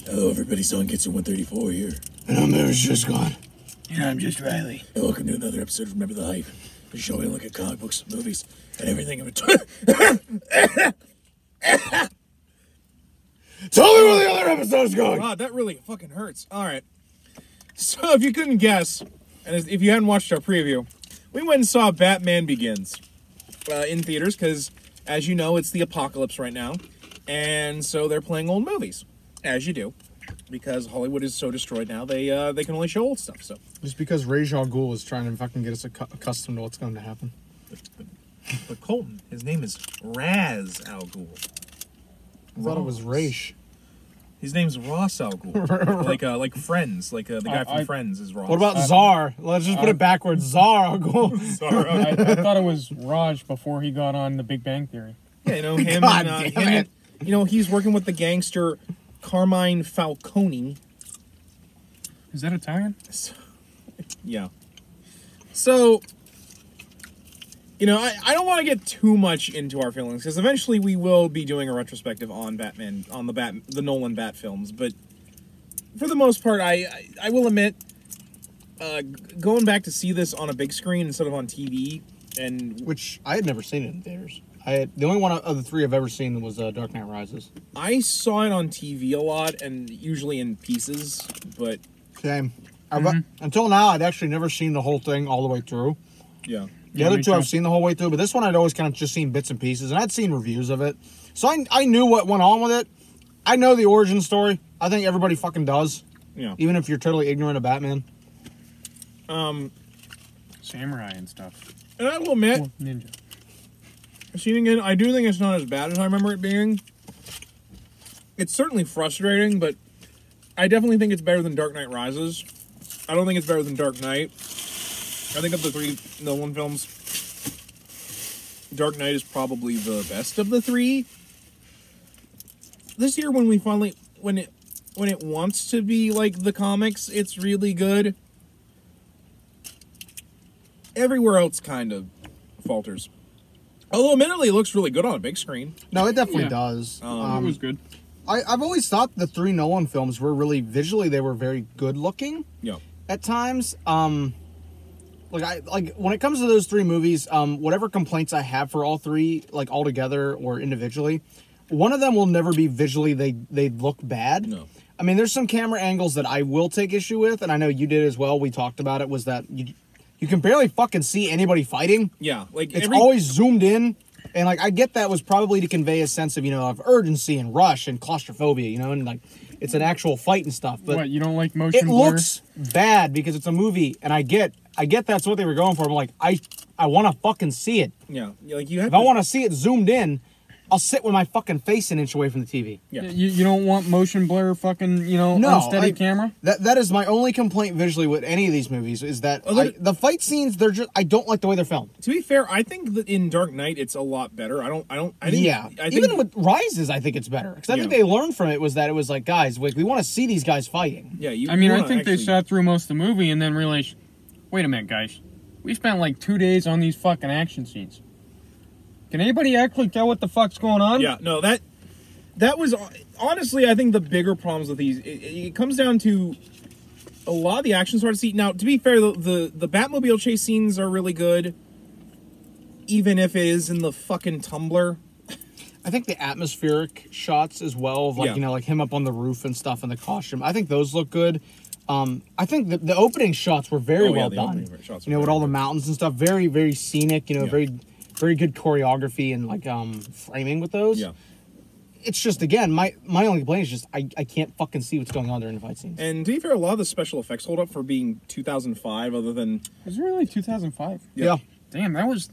Hello, everybody. Son Gets 134 here. And I'm Mary's just gone. And I'm just Riley. And welcome to another episode of Remember the Hype. The show we look at comic books, movies, and everything in between. Tell me where the other episode's going! Wow, that really fucking hurts. Alright. So, if you couldn't guess, and if you hadn't watched our preview, we went and saw Batman Begins in theaters, because, as you know, it's the apocalypse right now. And so they're playing old movies, as you do. Because Hollywood is so destroyed now, they can only show old stuff, so. Just because Ra's al Ghul is trying to fucking get us accustomed to what's going to happen. But Colton, his name is Raz Al Ghul. I thought it was Raish. His name's Ross Al Ghul. like Friends, the guy from Friends is Ross. What about Czar? Let's just put it backwards. Czar Al Ghul. I thought it was Raj before he got on The Big Bang Theory. Yeah, you know, him God and, damn it. you know, he's working with the gangster Carmine Falcone. Is that Italian? Yeah. So, you know, I don't want to get too much into our feelings, because eventually we will be doing a retrospective on Batman, on the Nolan Bat films, but for the most part, I will admit, going back to see this on a big screen instead of on TV, and... Which, I had never seen it in theaters. The only one of the three I've ever seen was Dark Knight Rises. I saw it on TV a lot, and usually in pieces, but... Same. Until now, I'd actually never seen the whole thing all the way through. Yeah. The other two I've seen the whole way through, but this one I'd always kind of just seen bits and pieces, and I'd seen reviews of it. So I knew what went on with it. I know the origin story. I think everybody fucking does. Yeah. Even if you're totally ignorant of Batman. Samurai and stuff. And I will admit... Well, ninja. Seeing it, I do think it's not as bad as I remember it being. It's certainly frustrating, but I definitely think it's better than Dark Knight Rises. I don't think it's better than Dark Knight. I think of the three Nolan films, Dark Knight is probably the best of the three. This year, when we finally, when it wants to be like the comics, it's really good. Everywhere else kind of falters. Although, admittedly, it looks really good on a big screen. No, it definitely does. It was good. I've always thought the three Nolan films were really, visually, they were very good looking. Yeah. At times. Like when it comes to those three movies, whatever complaints I have for all three, like all together or individually, one of them will never be visually they look bad. No. I mean, there's some camera angles that I will take issue with, and I know you did as well. We talked about it, was that you can barely fucking see anybody fighting. Yeah, like it's always zoomed in, and like I get that was probably to convey a sense of, you know, of urgency and rush and claustrophobia, you know, and like it's an actual fight and stuff. But what, you don't like motion blur? It looks bad because it's a movie, and I get that's what they were going for. I'm like, I want to fucking see it. Yeah, like you have. If I want to see it zoomed in, I'll sit with my fucking face an inch away from the TV. Yeah. You don't want motion blur, fucking, you know, unsteady camera? That is my only complaint visually with any of these movies, is that the fight scenes, I don't like the way they're filmed. To be fair, I think that in Dark Knight it's a lot better. I think Even with Rises, I think it's better, because I think they learned from it was that it was like, guys, we want to see these guys fighting. Yeah, I think they sat through most of the movie and then realized, wait a minute, guys, we spent like 2 days on these fucking action scenes. Can anybody actually tell what the fuck's going on? Yeah, no, that was honestly, I think the bigger problems with these, it comes down to a lot of the action's hard to see. Now, to be fair, the Batmobile chase scenes are really good, even if it is in the fucking tumbler. I think the atmospheric shots as well, of like, you know, like him up on the roof and stuff in the costume, I think those look good. I think the opening shots were very well done. You know, with all the mountains and stuff, very, very scenic, you know, very good choreography and like framing with those. Yeah. It's just, again, my only complaint is just I can't fucking see what's going on during the fight scenes. And to be fair, a lot of the special effects hold up for being 2005, other than... Was it really 2005? Yeah. Damn, that was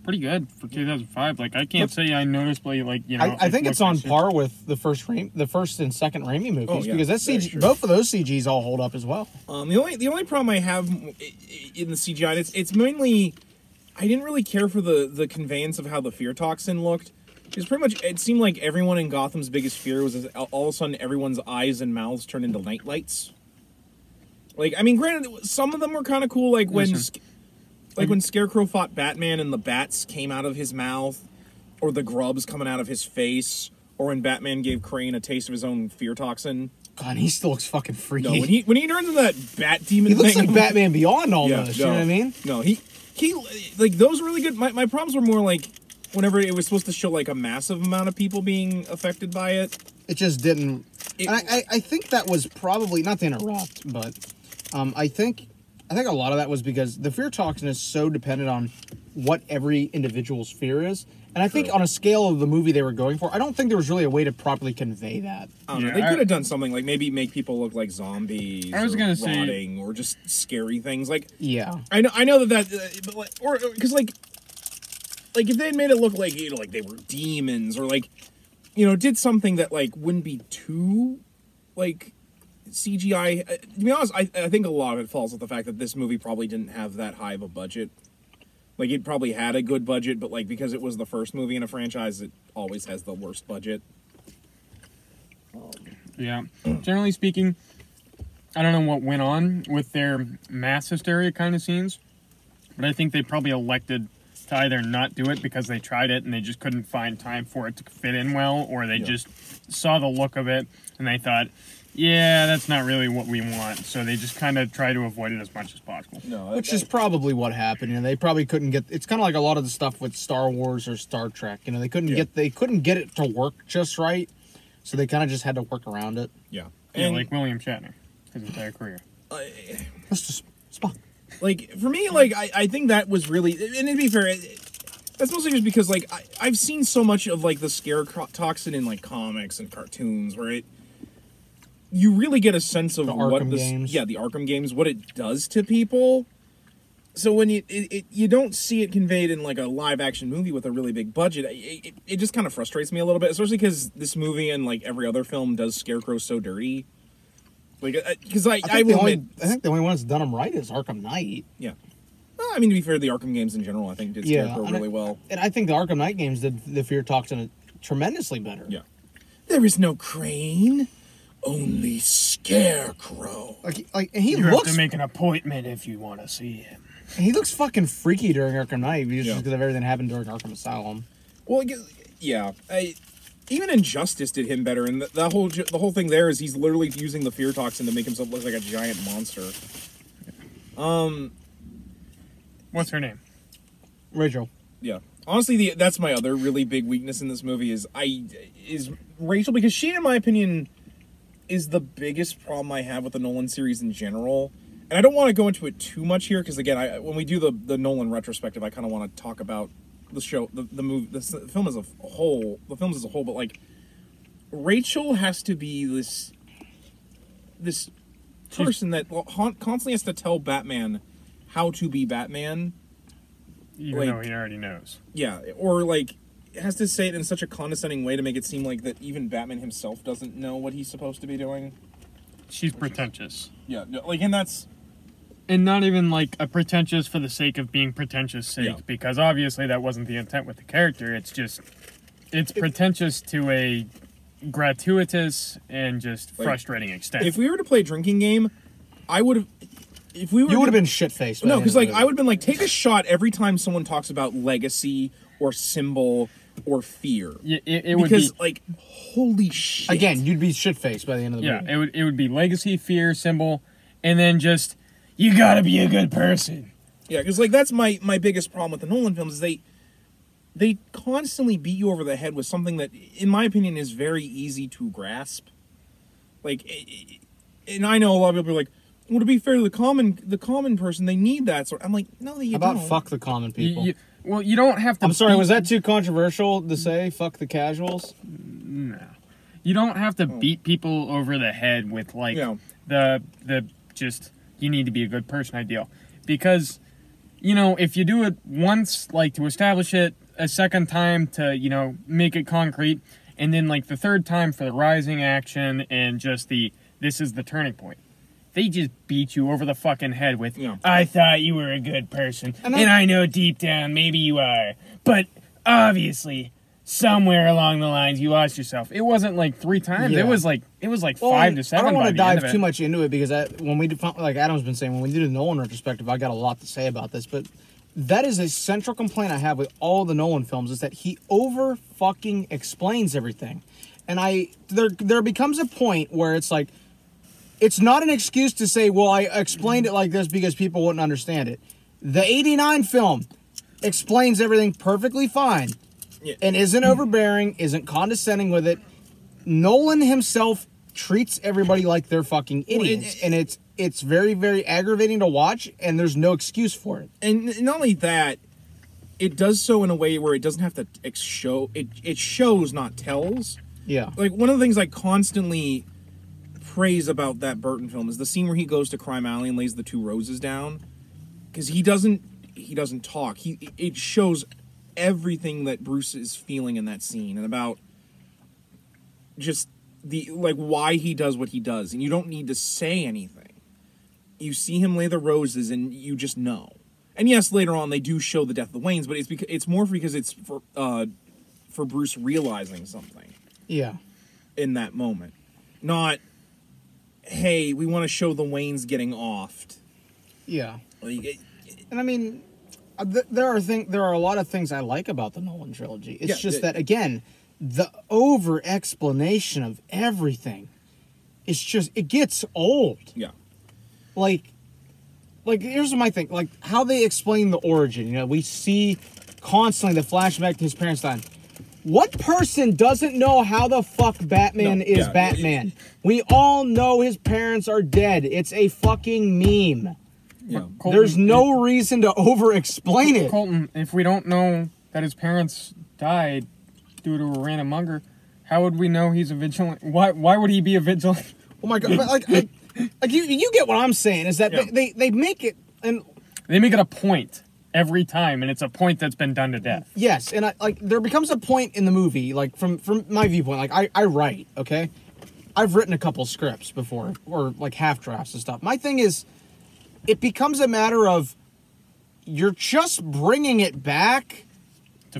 pretty good for 2005. Like, I can't say I noticed, like, you know... I think it's on par with the first and second Raimi movies, because that both of those CGs all hold up as well. The only problem I have in the CGI, it's mainly... I didn't really care for the conveyance of how the fear toxin looked. Because pretty much, it seemed like everyone in Gotham's biggest fear was all of a sudden everyone's eyes and mouths turned into night lights. Like, I mean, granted, some of them were kind of cool, like when Scarecrow fought Batman and the bats came out of his mouth, or the grubs coming out of his face, or when Batman gave Crane a taste of his own fear toxin. God, he still looks fucking freaky. No, when he turns into that bat demon he looks thing, like Batman Beyond almost. Yeah, You know what I mean? No, he like those were really good. My problems were more like whenever it was supposed to show like a massive amount of people being affected by it. It just didn't. And I think that was probably, not to interrupt, but I think a lot of that was because the fear toxin is so dependent on what every individual's fear is. And I think on a scale of the movie they were going for, I don't think there was really a way to properly convey that. They could have done something like maybe make people look like zombies. I was or gonna say, rotting, or just scary things. Like I know that, but like, or because like if they had made it look like like they were demons, or like did something that like wouldn't be too like CGI. To be honest, I think a lot of it falls with the fact that this movie probably didn't have that high of a budget. Like, it probably had a good budget, but, like, because it was the first movie in a franchise, it always has the worst budget. Yeah. Generally speaking, I don't know what went on with their mass hysteria kind of scenes, but I think they probably elected to either not do it because they tried it and they just couldn't find time for it to fit in well, or they just saw the look of it and they thought, yeah, that's not really what we want. So they just kind of try to avoid it as much as possible. Which is probably what happened. They probably couldn't get. It's kind of like a lot of the stuff with Star Wars or Star Trek. They couldn't get it to work just right, so they kind of just had to work around it. Yeah, like William Shatner, his entire career. That's just Spock. Like for me, like I think that was really, and to be fair, that's mostly just because like I've seen so much of like the scare toxin in like comics and cartoons where you really get a sense of what the Arkham games, what it does to people. So when you don't see it conveyed in like a live action movie with a really big budget, it just kind of frustrates me a little bit, especially because this movie and like every other film does Scarecrow so dirty. Like, because I think the only one that's done them right is Arkham Knight. Yeah. Well, I mean, to be fair, the Arkham games in general, I think, did Scarecrow really well. And I think the Arkham Knight games did the fear toxin tremendously better. Yeah. There is no Crane. Only Scarecrow. You have to make an appointment if you want to see him. He looks fucking freaky during Arkham Knight just because of everything that happened during Arkham Asylum. Well, yeah. Even Injustice did him better, and the whole thing there is he's literally using the fear toxin to make himself look like a giant monster. What's her name? Rachel. Yeah. Honestly, that's my other really big weakness in this movie is Rachel, because she, in my opinion, is the biggest problem I have with the Nolan series in general. And I don't want to go into it too much here, because again, when we do the Nolan retrospective, I kind of want to talk about the show, the movie, the film as a whole, but like, Rachel has to be this person that constantly has to tell Batman how to be Batman. Even though he already knows. Yeah, or like, has to say it in such a condescending way to make it seem like that even Batman himself doesn't know what he's supposed to be doing. She's pretentious. Yeah, like, and that's... And not even, like, a pretentious for the sake of being pretentious sake, because obviously that wasn't the intent with the character. It's just... It's pretentious to a gratuitous and just frustrating extent. If we were to play a drinking game, I would have... You would have been shit-faced. No, because, like, I would have been like, take a shot every time someone talks about legacy or symbol or fear. Yeah, it would be... Because, like, holy shit. Again, you'd be shit-faced by the end of the movie. Yeah, it would be legacy, fear, symbol, and then just, you gotta be a good person. Yeah, because, like, that's my biggest problem with the Nolan films is they constantly beat you over the head with something that, in my opinion, is very easy to grasp. Like, and I know a lot of people are like, well, to be fair to the common person, they need that sort. I'm like, no, you don't. Fuck the common people? Well, you don't have to... I'm sorry, was that too controversial to say? Fuck the casuals? No. You don't have to beat people over the head with, like, the just, you need to be a good person ideal. Because, if you do it once, like, to establish it, a second time to, make it concrete, and then, like, the third time for the rising action and just this is the turning point. They just beat you over the fucking head with, I thought you were a good person, and I know deep down maybe you are, but obviously somewhere along the lines you lost yourself. It wasn't like 3 times. Yeah. It was like 5 to 7. I don't want to dive too much into it because when we like Adam's been saying, when we do the Nolan retrospective, I got a lot to say about this, but that is a central complaint I have with all the Nolan films is that he over fucking explains everything, and there becomes a point where it's like, it's not an excuse to say, well, I explained it like this because people wouldn't understand it. The 89 film explains everything perfectly fine and isn't overbearing, isn't condescending with it. Nolan himself treats everybody like they're fucking idiots, and it's very, very aggravating to watch, and there's no excuse for it. And not only that, it does so in a way where it doesn't have to show. It shows, not tells. Yeah. Like, one of the things I constantly praise about that Burton film is the scene where he goes to Crime Alley and lays the 2 roses down. Because he doesn't talk. It shows everything that Bruce is feeling in that scene, and about just why he does what he does. And you don't need to say anything. You see him lay the roses and you just know. And yes, later on they do show the death of the Waynes, but it's more because it's for Bruce realizing something. Yeah. In that moment. Not, hey, we want to show the Waynes getting offed. Yeah. And I mean, there are a lot of things I like about the Nolan trilogy. It's just that, again, the over-explanation of everything, it gets old. Yeah. Like, here's my thing. Like, how they explain the origin. You know, we see constantly the flashback to his parents dying. What person doesn't know how the fuck Batman is Batman? We all know his parents are dead. It's a fucking meme. Yeah. Colton, there's no reason to over-explain it. Colton, if we don't know that his parents died due to a random hunger, how would we know he's a vigilante? Why would he be a vigilante? Oh my god! But you get what I'm saying is that they make it, and they make it a point every time, and it's a point that's been done to death. Yes, and there becomes a point in the movie, like from my viewpoint, like I write, okay? I've written a couple scripts before, or like half drafts and stuff. My thing is, it becomes a matter of you're just bringing it back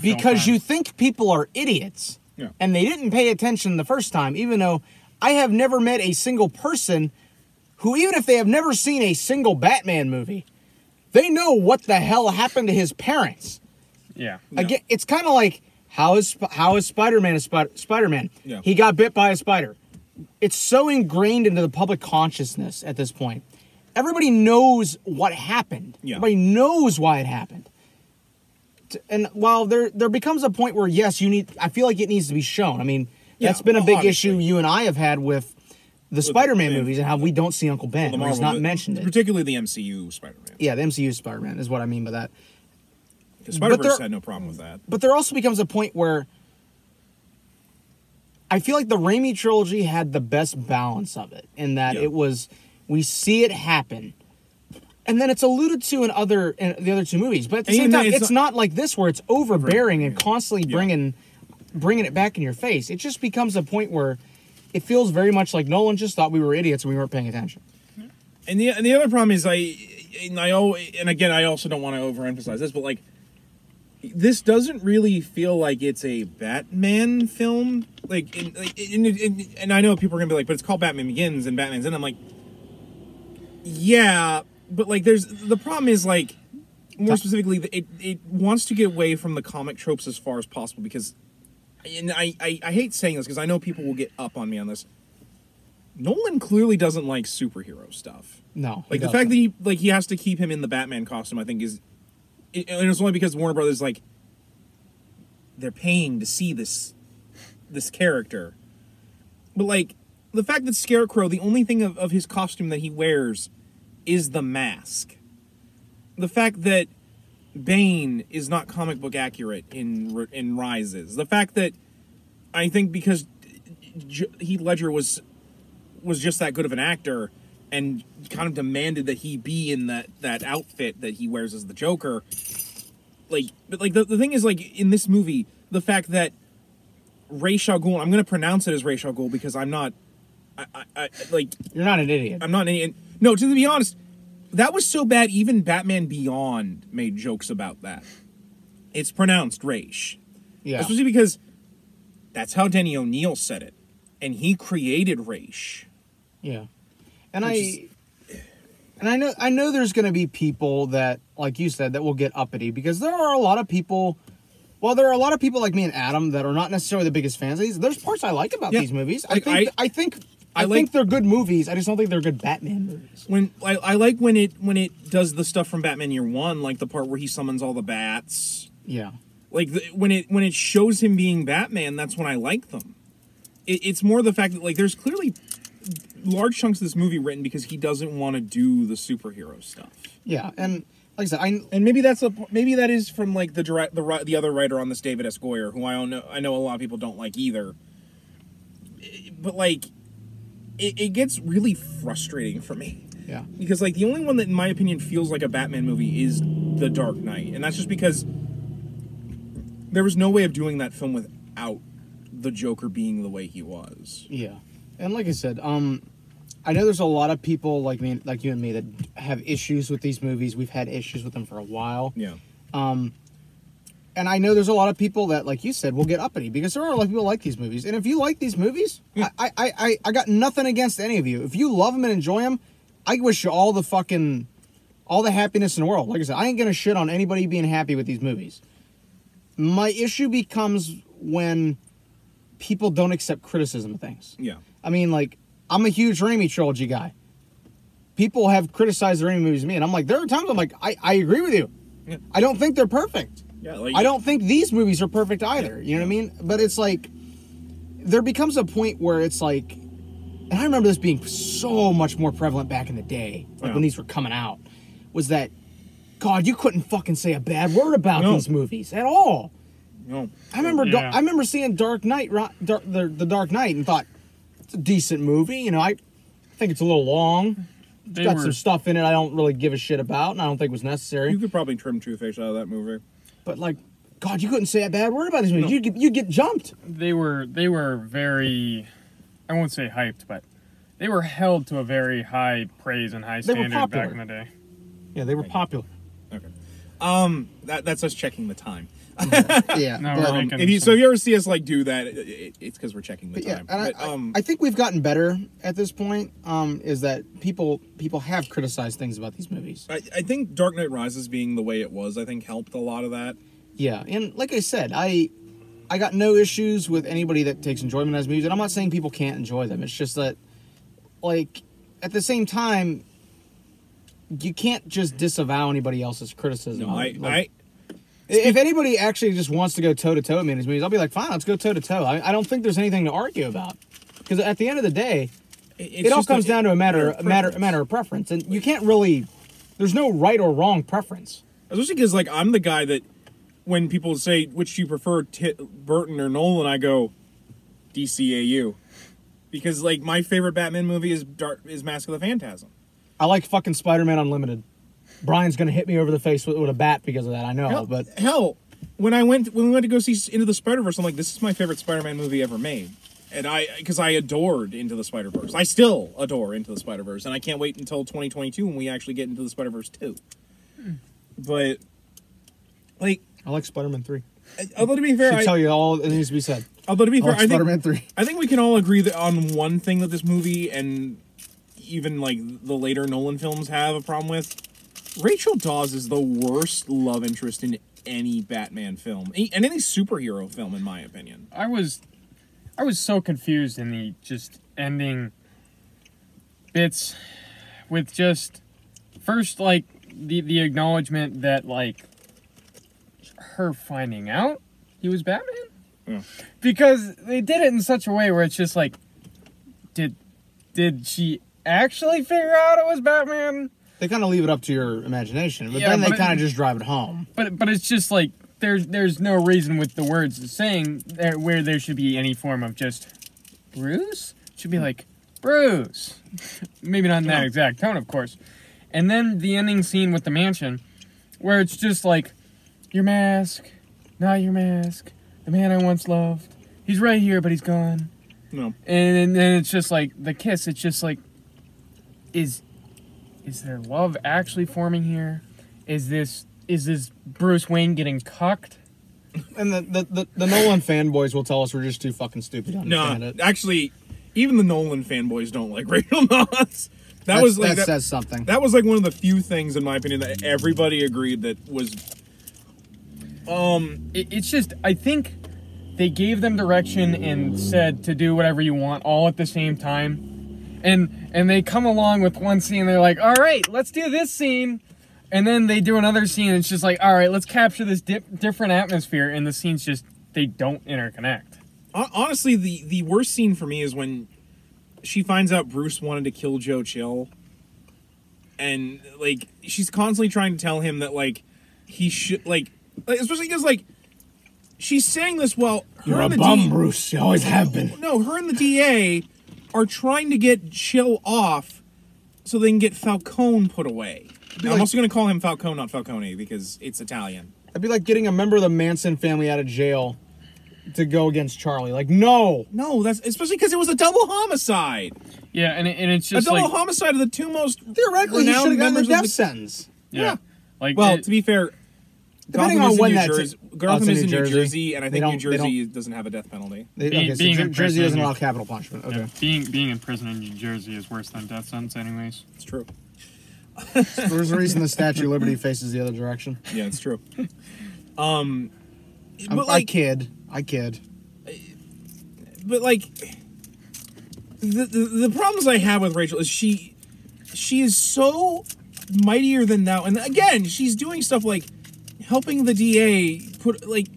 because you think people are idiots, and they didn't pay attention the first time, even though I have never met a single person who, even if they have never seen a single Batman movie, they know what the hell happened to his parents. Yeah. Again, it's kind of like, how is Spider-Man a Spider-Man? Yeah. He got bit by a spider. It's so ingrained into the public consciousness at this point. Everybody knows what happened. Yeah. Everybody knows why it happened. And while there becomes a point where, yes, I feel like it needs to be shown. I mean, that's been a big issue you and I have had with the Spider-Man movies and how we don't see Uncle Ben. He's not mentioned it. Particularly the MCU Spider-Man. Yeah, the MCU Spider-Man is what I mean by that. The Spider-Verse had no problem with that. But there also becomes a point where I feel like the Raimi trilogy had the best balance of it, in that it was, we see it happen, and then it's alluded to in the other 2 movies. But at the same time, it's not like this where it's overbearing and constantly bringing it back in your face. It just becomes a point where it feels very much like Nolan just thought we were idiots and we weren't paying attention. And the other problem is and again, I also don't want to overemphasize this, but like, this doesn't really feel like it's a Batman film. Like, and I know people are gonna be like, but it's called Batman Begins and Batman's in. I'm like, yeah, but like, the problem is, like, more specifically, it wants to get away from the comic tropes as far as possible, because, and I hate saying this because I know people will get up on me on this. Nolan clearly doesn't like superhero stuff. No, like the fact that he has to keep him in the Batman costume, I think and it's only because Warner Brothers, like, they're paying to see this character. But like, the fact that Scarecrow, the only thing of his costume that he wears is the mask. The fact that Bane is not comic book accurate in Rises. The fact that, I think because Heath Ledger was just that good of an actor and kind of demanded that he be in that outfit that he wears as the Joker. Like, but like the thing is, like, in this movie, the fact that Ra's al Ghul, I'm going to pronounce it as Ra's al Ghul because I'm not, like... You're not an idiot. I'm not an idiot. No, to be honest, that was so bad, even Batman Beyond made jokes about that. It's pronounced Ra's. Yeah. Especially because that's how Denny O'Neil said it. And he created Ra's. Yeah. And I know there's going to be people that, like you said, that will get uppity, because there are a lot of people... Well, there are a lot of people like me and Adam that are not necessarily the biggest fans of these. There's parts I like about these movies. I think I think they're good movies. I just don't think they're good Batman movies. When I like when it does the stuff from Batman Year One, like the part where he summons all the bats. Yeah. Like when it shows him being Batman, that's when I like them. It's more the fact that like there's clearly large chunks of this movie written because he doesn't want to do the superhero stuff. Yeah, and like I said, and maybe that is from like the other writer on this, David S. Goyer, who I know a lot of people don't like either. But like, it gets really frustrating for me. Yeah, because like the only one that, in my opinion, feels like a Batman movie is The Dark Knight, and that's just because there was no way of doing that film without the Joker being the way he was. Yeah, and like I said, I know there's a lot of people like me, like you and me, that have issues with these movies. We've had issues with them for a while. Yeah. And I know there's a lot of people that, like you said, will get uppity because there are a lot of people who like these movies. And if you like these movies, yeah. I got nothing against any of you. If you love them and enjoy them, I wish you all the happiness in the world. Like I said, I ain't gonna shit on anybody being happy with these movies. My issue becomes when people don't accept criticism of things. Yeah. I mean, like, I'm a huge Raimi trilogy guy. People have criticized the Raimi movies to me, and I'm like, there are times I'm like, I agree with you. Yeah. I don't think they're perfect. Yeah, like, I don't think these movies are perfect either. You know what I mean? But it's like, there becomes a point where it's like, and I remember this being so much more prevalent back in the day, like when these were coming out, was that, God, you couldn't fucking say a bad word about these movies at all. No. I remember seeing Dark Knight, the Dark Knight, and thought, it's a decent movie. You know, I think it's a little long. It's got some stuff in it I don't really give a shit about, and I don't think was necessary. You could probably trim Two-Face out of that movie. But, like, God, you couldn't say a bad word about these movies. No. You'd get jumped. They were very, I won't say hyped, but they were held to a very high praise and high standard back in the day. Yeah, they were popular. Okay. That's us checking the time. Yeah. No, if you ever see us like do that, it's because we're checking the time. Yeah, and I think we've gotten better at this point. Is that people have criticized things about these movies. I think Dark Knight Rises being the way it was, I think helped a lot of that. Yeah, and like I said, I got no issues with anybody that takes enjoyment out of movies, and I'm not saying people can't enjoy them. It's just that, like, at the same time, you can't just disavow anybody else's criticism. No, if anybody actually just wants to go toe-to-toe with me in these movies, I'll be like, fine, let's go toe-to-toe. I don't think there's anything to argue about. Because at the end of the day, it all comes down to a matter of preference. And you can't really... There's no right or wrong preference. Especially because, like, I'm the guy that when people say, which do you prefer, Burton or Nolan, I go, DCAU. Because, like, my favorite Batman movie is Mask of the Phantasm. I like fucking Spider-Man Unlimited. Brian's gonna hit me over the face with a bat because of that. I know, but when we went to go see Into the Spider-Verse, I'm like, this is my favorite Spider-Man movie ever made, and because I adored Into the Spider-Verse. I still adore Into the Spider-Verse, and I can't wait until 2022 when we actually get Into the Spider-Verse 2. But like, I like Spider-Man 3. Although to be fair, I tell you all that needs to be said. Although to be fair, I think Spider-Man 3. I think we can all agree that on one thing that this movie and even like the later Nolan films have a problem with. Rachel Dawes is the worst love interest in any Batman film, and any superhero film, in my opinion. I was so confused in the just ending bits with just first like the acknowledgement that like her finding out he was Batman. Yeah. Because they did it in such a way where it's just like, did she actually figure out it was Batman? They kind of leave it up to your imagination, but then they kind of just drive it home. But it's just like there's no reason with the words saying where there should be any form of just Bruce. It should be like Bruce, maybe not in that exact tone, of course. And then the ending scene with the mansion, where it's just like your mask, not your mask, the man I once loved. He's right here, but he's gone. No. And then it's just like the kiss. It's just like Is there love actually forming here? Is this Bruce Wayne getting cucked? And the Nolan fanboys will tell us we're just too fucking stupid to understand it. Actually, even the Nolan fanboys don't like Rachel Dawes. That says something. That was like one of the few things, in my opinion, that everybody agreed that was. It's just, I think they gave them direction and said to do whatever you want all at the same time. And they come along with one scene, they're like, all right, let's do this scene. And then they do another scene, and it's just like, all right, let's capture this different atmosphere. And the scenes just, they don't interconnect. Honestly, the worst scene for me is when she finds out Bruce wanted to kill Joe Chill. And, like, she's constantly trying to tell him that, like, he should, like especially because, like, she's saying this while her You're and a the bum, Bruce. You always have been. No, her and the DA are trying to get Chill off so they can get Falcone put away. Now, I'm also going to call him Falcone, not Falcone, because it's Italian. It'd be like getting a member of the Manson family out of jail to go against Charlie. Like, no. No, that's especially because it was a double homicide. Yeah, and it's just a double like, homicide of the two most Theoretically, he should have gotten the members death sentence. Yeah. Like, well, to be fair, depending Gotham on is when in New that's Jersey. Gotham is in New Jersey. Jersey, and I think New Jersey doesn't have a death penalty. Being in Jersey prison, doesn't allow capital punishment. Okay. Yeah, being in prison in New Jersey is worse than death sentence, anyways. It's true. There's a reason the Statue of Liberty faces the other direction. Yeah, it's true. I kid. But like, the problems I have with Rachel is she is so mightier than thou, and again, she's doing stuff like helping the DA put like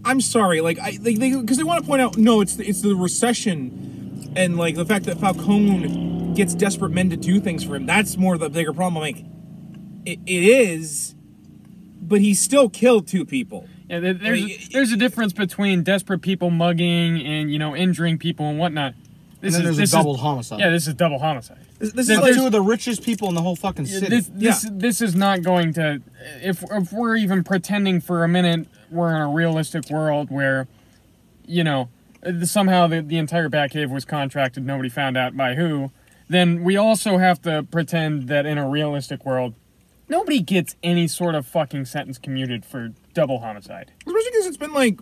I'm sorry, like because they want to point out no, it's the recession and like the fact that Falcone gets desperate men to do things for him. That's more the bigger problem. I'm like, it is, but he still killed two people. Yeah, there's a difference between desperate people mugging and, you know, injuring people and whatnot. This is a double homicide. Yeah, this is double homicide. This is like two of the richest people in the whole fucking city. This is not going to... If we're even pretending for a minute we're in a realistic world where, you know, somehow the entire Batcave was contracted, nobody found out by who, then we also have to pretend that in a realistic world, nobody gets any sort of fucking sentence commuted for double homicide. Especially because it's been like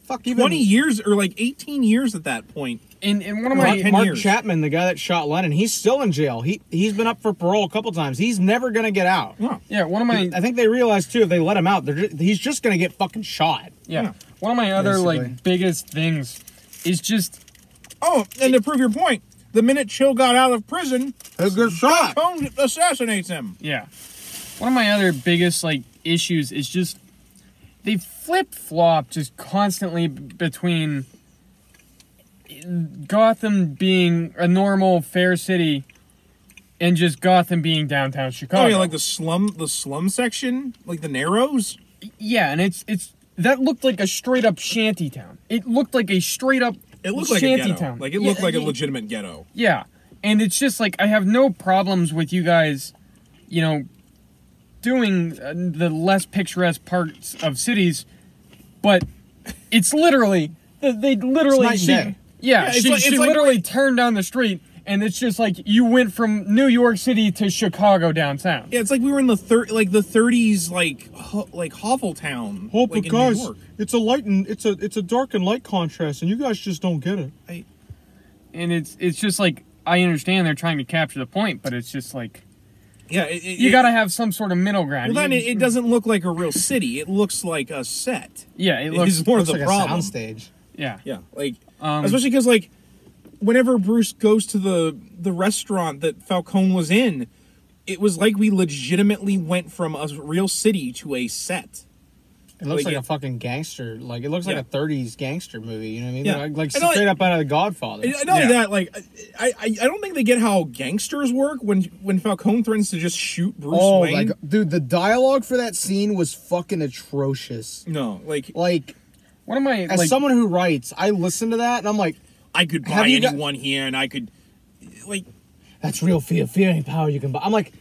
20 years or like 18 years at that point. And one of my Mark Chapman, the guy that shot Lennon, he's still in jail. He's been up for parole a couple times. He's never gonna get out. Yeah, one of my... I think they realized too if they let him out, he's just gonna get fucking shot. Yeah. One of my other like biggest things is just... Oh, and to prove your point, the minute Chill got out of prison, a good shot. Falcone assassinates him. Yeah. One of my other biggest like issues is just they flip-flop just constantly between Gotham being a normal fair city and just Gotham being downtown Chicago. Oh yeah, like the slum section, like the Narrows. Yeah, and it's that looked like a straight up shanty town. It looked like a straight up It looked like shanty a ghetto. town. Like it looked like a legitimate ghetto. Yeah, and it's just like I have no problems with you guys, you know, doing the less picturesque parts of cities, but it's literally they literally she literally turned down the street. And it's just like you went from New York City to Chicago downtown. Yeah, it's like we were in the 30s, like Hoveltown. Oh, like but guys, it's a dark and light contrast, and you guys just don't get it. And it's just like I understand they're trying to capture the point, but it's just like, yeah, you got to have some sort of middle ground. Well, then it doesn't look like a real city. It looks like a set. Yeah, it looks more of the like problem. A soundstage. Yeah, like especially because like. Whenever Bruce goes to the restaurant that Falcone was in, it was like we legitimately went from a real city to a set. It looks like a fucking gangster. Like it looks like a 30s gangster movie. You know what I mean? Yeah. Like straight up out of The Godfather. Not only that, like I don't think they get how gangsters work when Falcone threatens to just shoot Bruce Wayne. Like, dude, the dialogue for that scene was fucking atrocious. No, like what am I? As someone who writes, I listen to that and I'm like. I could buy anyone here, and I could, like... That's real fear. Fear ain't power you can buy. I'm like,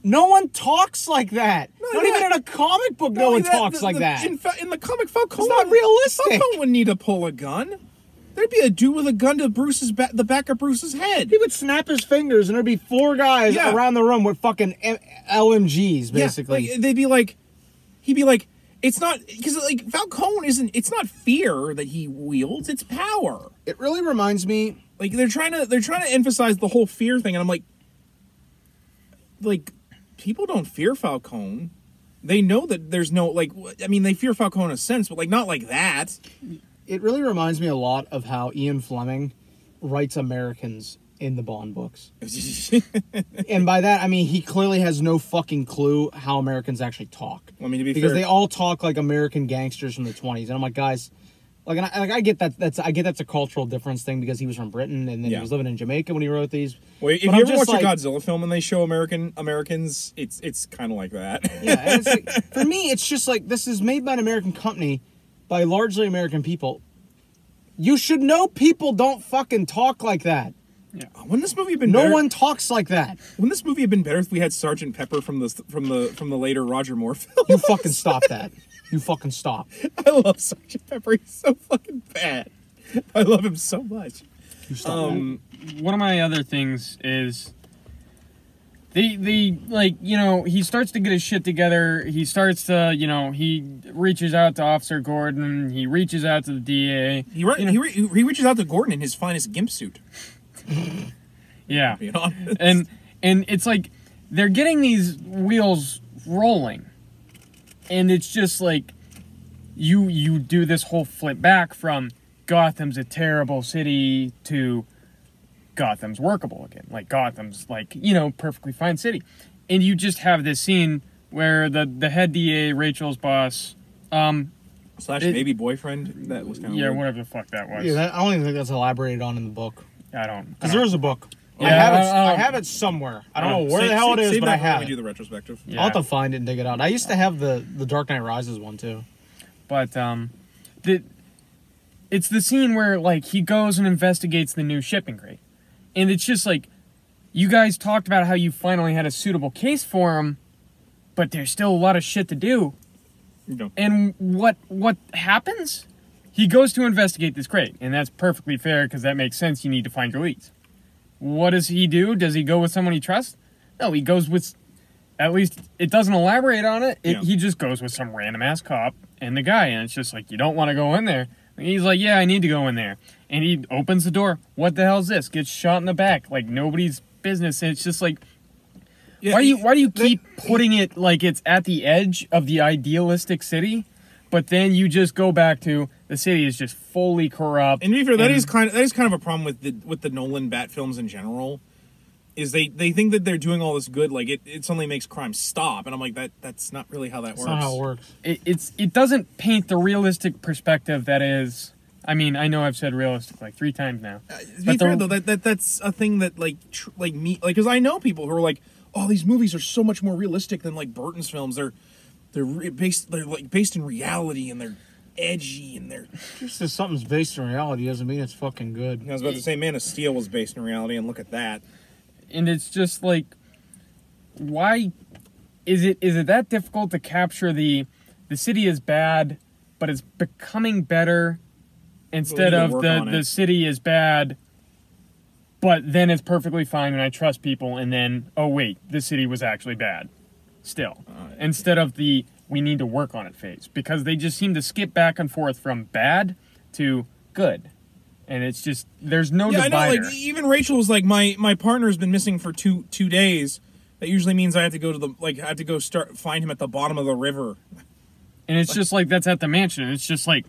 no one talks like that. Not even in a comic book no one talks like that. In the comic, Falcone... It's not realistic. Falcone wouldn't need to pull a gun. There'd be a dude with a gun to the back of Bruce's head. He would snap his fingers, and there'd be 4 guys around the room with fucking LMGs, basically. Yeah, they'd be like... He'd be like... It's not because like Falcone isn't. It's not fear that he wields. It's power. It really reminds me. Like they're trying to emphasize the whole fear thing, and I'm like people don't fear Falcone. They know that there's no like. I mean, they fear Falcone in a sense, but like not like that. It really reminds me a lot of how Ian Fleming writes Americans in the Bond books. And by that, I mean, he clearly has no fucking clue how Americans actually talk. I mean, to be because fair, they all talk like American gangsters from the 20s. And I'm like, guys, like, I get that that's a cultural difference thing because he was from Britain and then he was living in Jamaica when he wrote these. Well, if you ever watch a Godzilla film and they show Americans, it's kind of like that. Yeah, and it's like, for me, it's just like, this is made by an American company by largely American people. You should know people don't fucking talk like that. Yeah. Wouldn't this movie have been better? No one talks like that. Wouldn't this movie have been better if we had Sergeant Pepper from the later Roger Moore film? You fucking stop that. You fucking stop. I love Sergeant Pepper. He's so fucking bad. I love him so much. You stop that. One of my other things is they like, you know, he starts to get his shit together. He starts to, you know, he reaches out to Officer Gordon. He reaches out to the DA. He reaches out to Gordon in his finest gimp suit. Yeah. And it's like they're getting these wheels rolling. And it's just like you do this whole flip back from Gotham's a terrible city to Gotham's workable again. Like Gotham's like, you know, perfectly fine city. And you just have this scene where the head DA, Rachel's boss, slash maybe boyfriend, that was kind of weird. Whatever the fuck that was. Yeah, I don't even think that's elaborated on in the book. I don't. Because there is a book. Yeah, I have it somewhere. I don't know where the hell it is, but I have we it. do the retrospective. Yeah. I'll have to find it and dig it out. I used to have the Dark Knight Rises one too. But it's the scene where like he goes and investigates the new shipping crate. And it's just like, you guys talked about how you finally had a suitable case for him, but there's still a lot of shit to do. No. And what happens? He goes to investigate this crate, and that's perfectly fair because that makes sense. You need to find your leads. What does he do? Does he go with someone he trusts? No, he goes with, at least it doesn't elaborate on it. He just goes with some random ass cop and the guy, and it's just like, you don't want to go in there. And he's like, yeah, I need to go in there. And he opens the door. What the hell is this? Gets shot in the back. Like, nobody's business. And it's just like, why do you keep putting it like it's at the edge of the idealistic city, but then you just go back to the city is just fully corrupt. And to be fair, that is kind of a problem with the Nolan Bat films in general. Is they think that they're doing all this good, like it suddenly makes crime stop, and I'm like, that's not really how that works. That's not how it works. It doesn't paint the realistic perspective that is. I mean, I know I've said realistic like 3 times now. To be fair though, that's a thing that because I know people who are like, oh, these movies are so much more realistic than like Burton's films. They're based in reality, and they're edgy, and they're just because something's based in reality doesn't mean it's fucking good. I was about to say, Man of Steel was based in reality, and look at that. And it's just like, why is it that difficult to capture the city is bad, but it's becoming better, instead of the city is bad, but then it's perfectly fine and I trust people, and then, oh wait, the city was actually bad still. Instead of the we need to work on it phase, because they just seem to skip back and forth from bad to good. And it's just, there's no divider. I know, like, even Rachel was like, my partner's been missing for two days. That usually means I have to go to find him at the bottom of the river. And it's just like, that's at the mansion. It's just like,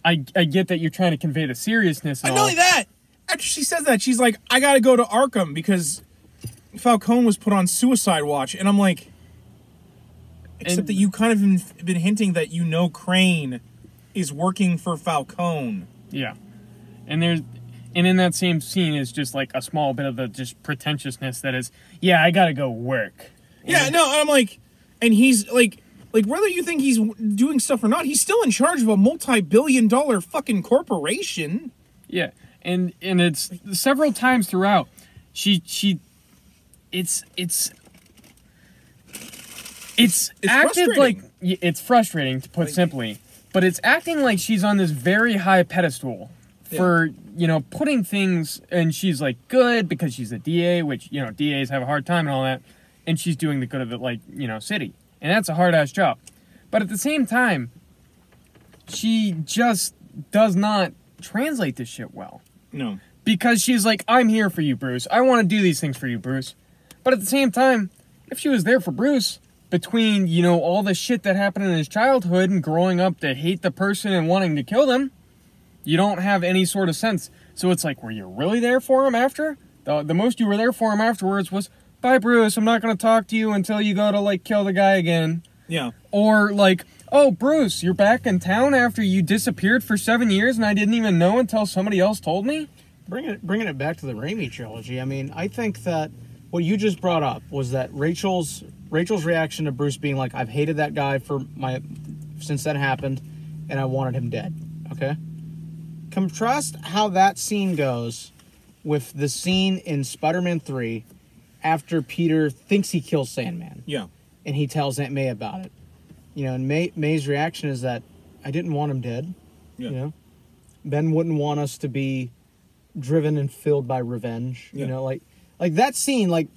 I get that you're trying to convey the seriousness and not only that, after she says that, she's like, I gotta go to Arkham because Falcone was put on suicide watch. And I'm like, except that you kind of been hinting that Crane is working for Falcone. Yeah. And in that same scene is just like a small bit of the just pretentiousness that is, yeah, I gotta go work. Yeah, no, I'm like, and he's like whether you think he's doing stuff or not, he's still in charge of a multi-billion-dollar fucking corporation. Yeah, and it's several times throughout, it's acted like, it's frustrating to put simply, but it's acting like she's on this very high pedestal for, putting things, and she's like good because she's a DA, which, DAs have a hard time and all that, and she's doing the good of the, city. And that's a hard-ass job. But at the same time, she just does not translate this shit well. No. Because she's like, I'm here for you, Bruce. I want to do these things for you, Bruce. But at the same time, if she was there for Bruce, between, all the shit that happened in his childhood and growing up to hate the person and wanting to kill them, you don't have any sort of sense. So it's like, were you really there for him after? The most you were there for him afterwards was, bye, Bruce, I'm not going to talk to you until you go to, like, kill the guy again. Yeah. Or, like, oh, Bruce, you're back in town after you disappeared for 7 years and I didn't even know until somebody else told me? Bringing it back to the Raimi trilogy, I mean, I think that what you just brought up was that Rachel's reaction to Bruce being like, I've hated that guy since that happened, and I wanted him dead. Okay? Contrast how that scene goes with the scene in Spider-Man 3 after Peter thinks he kills Sandman. Yeah. And he tells Aunt May about it. You know, and May's reaction is that I didn't want him dead. Yeah. You know? Ben wouldn't want us to be driven and filled by revenge. Yeah. You know, like that scene, like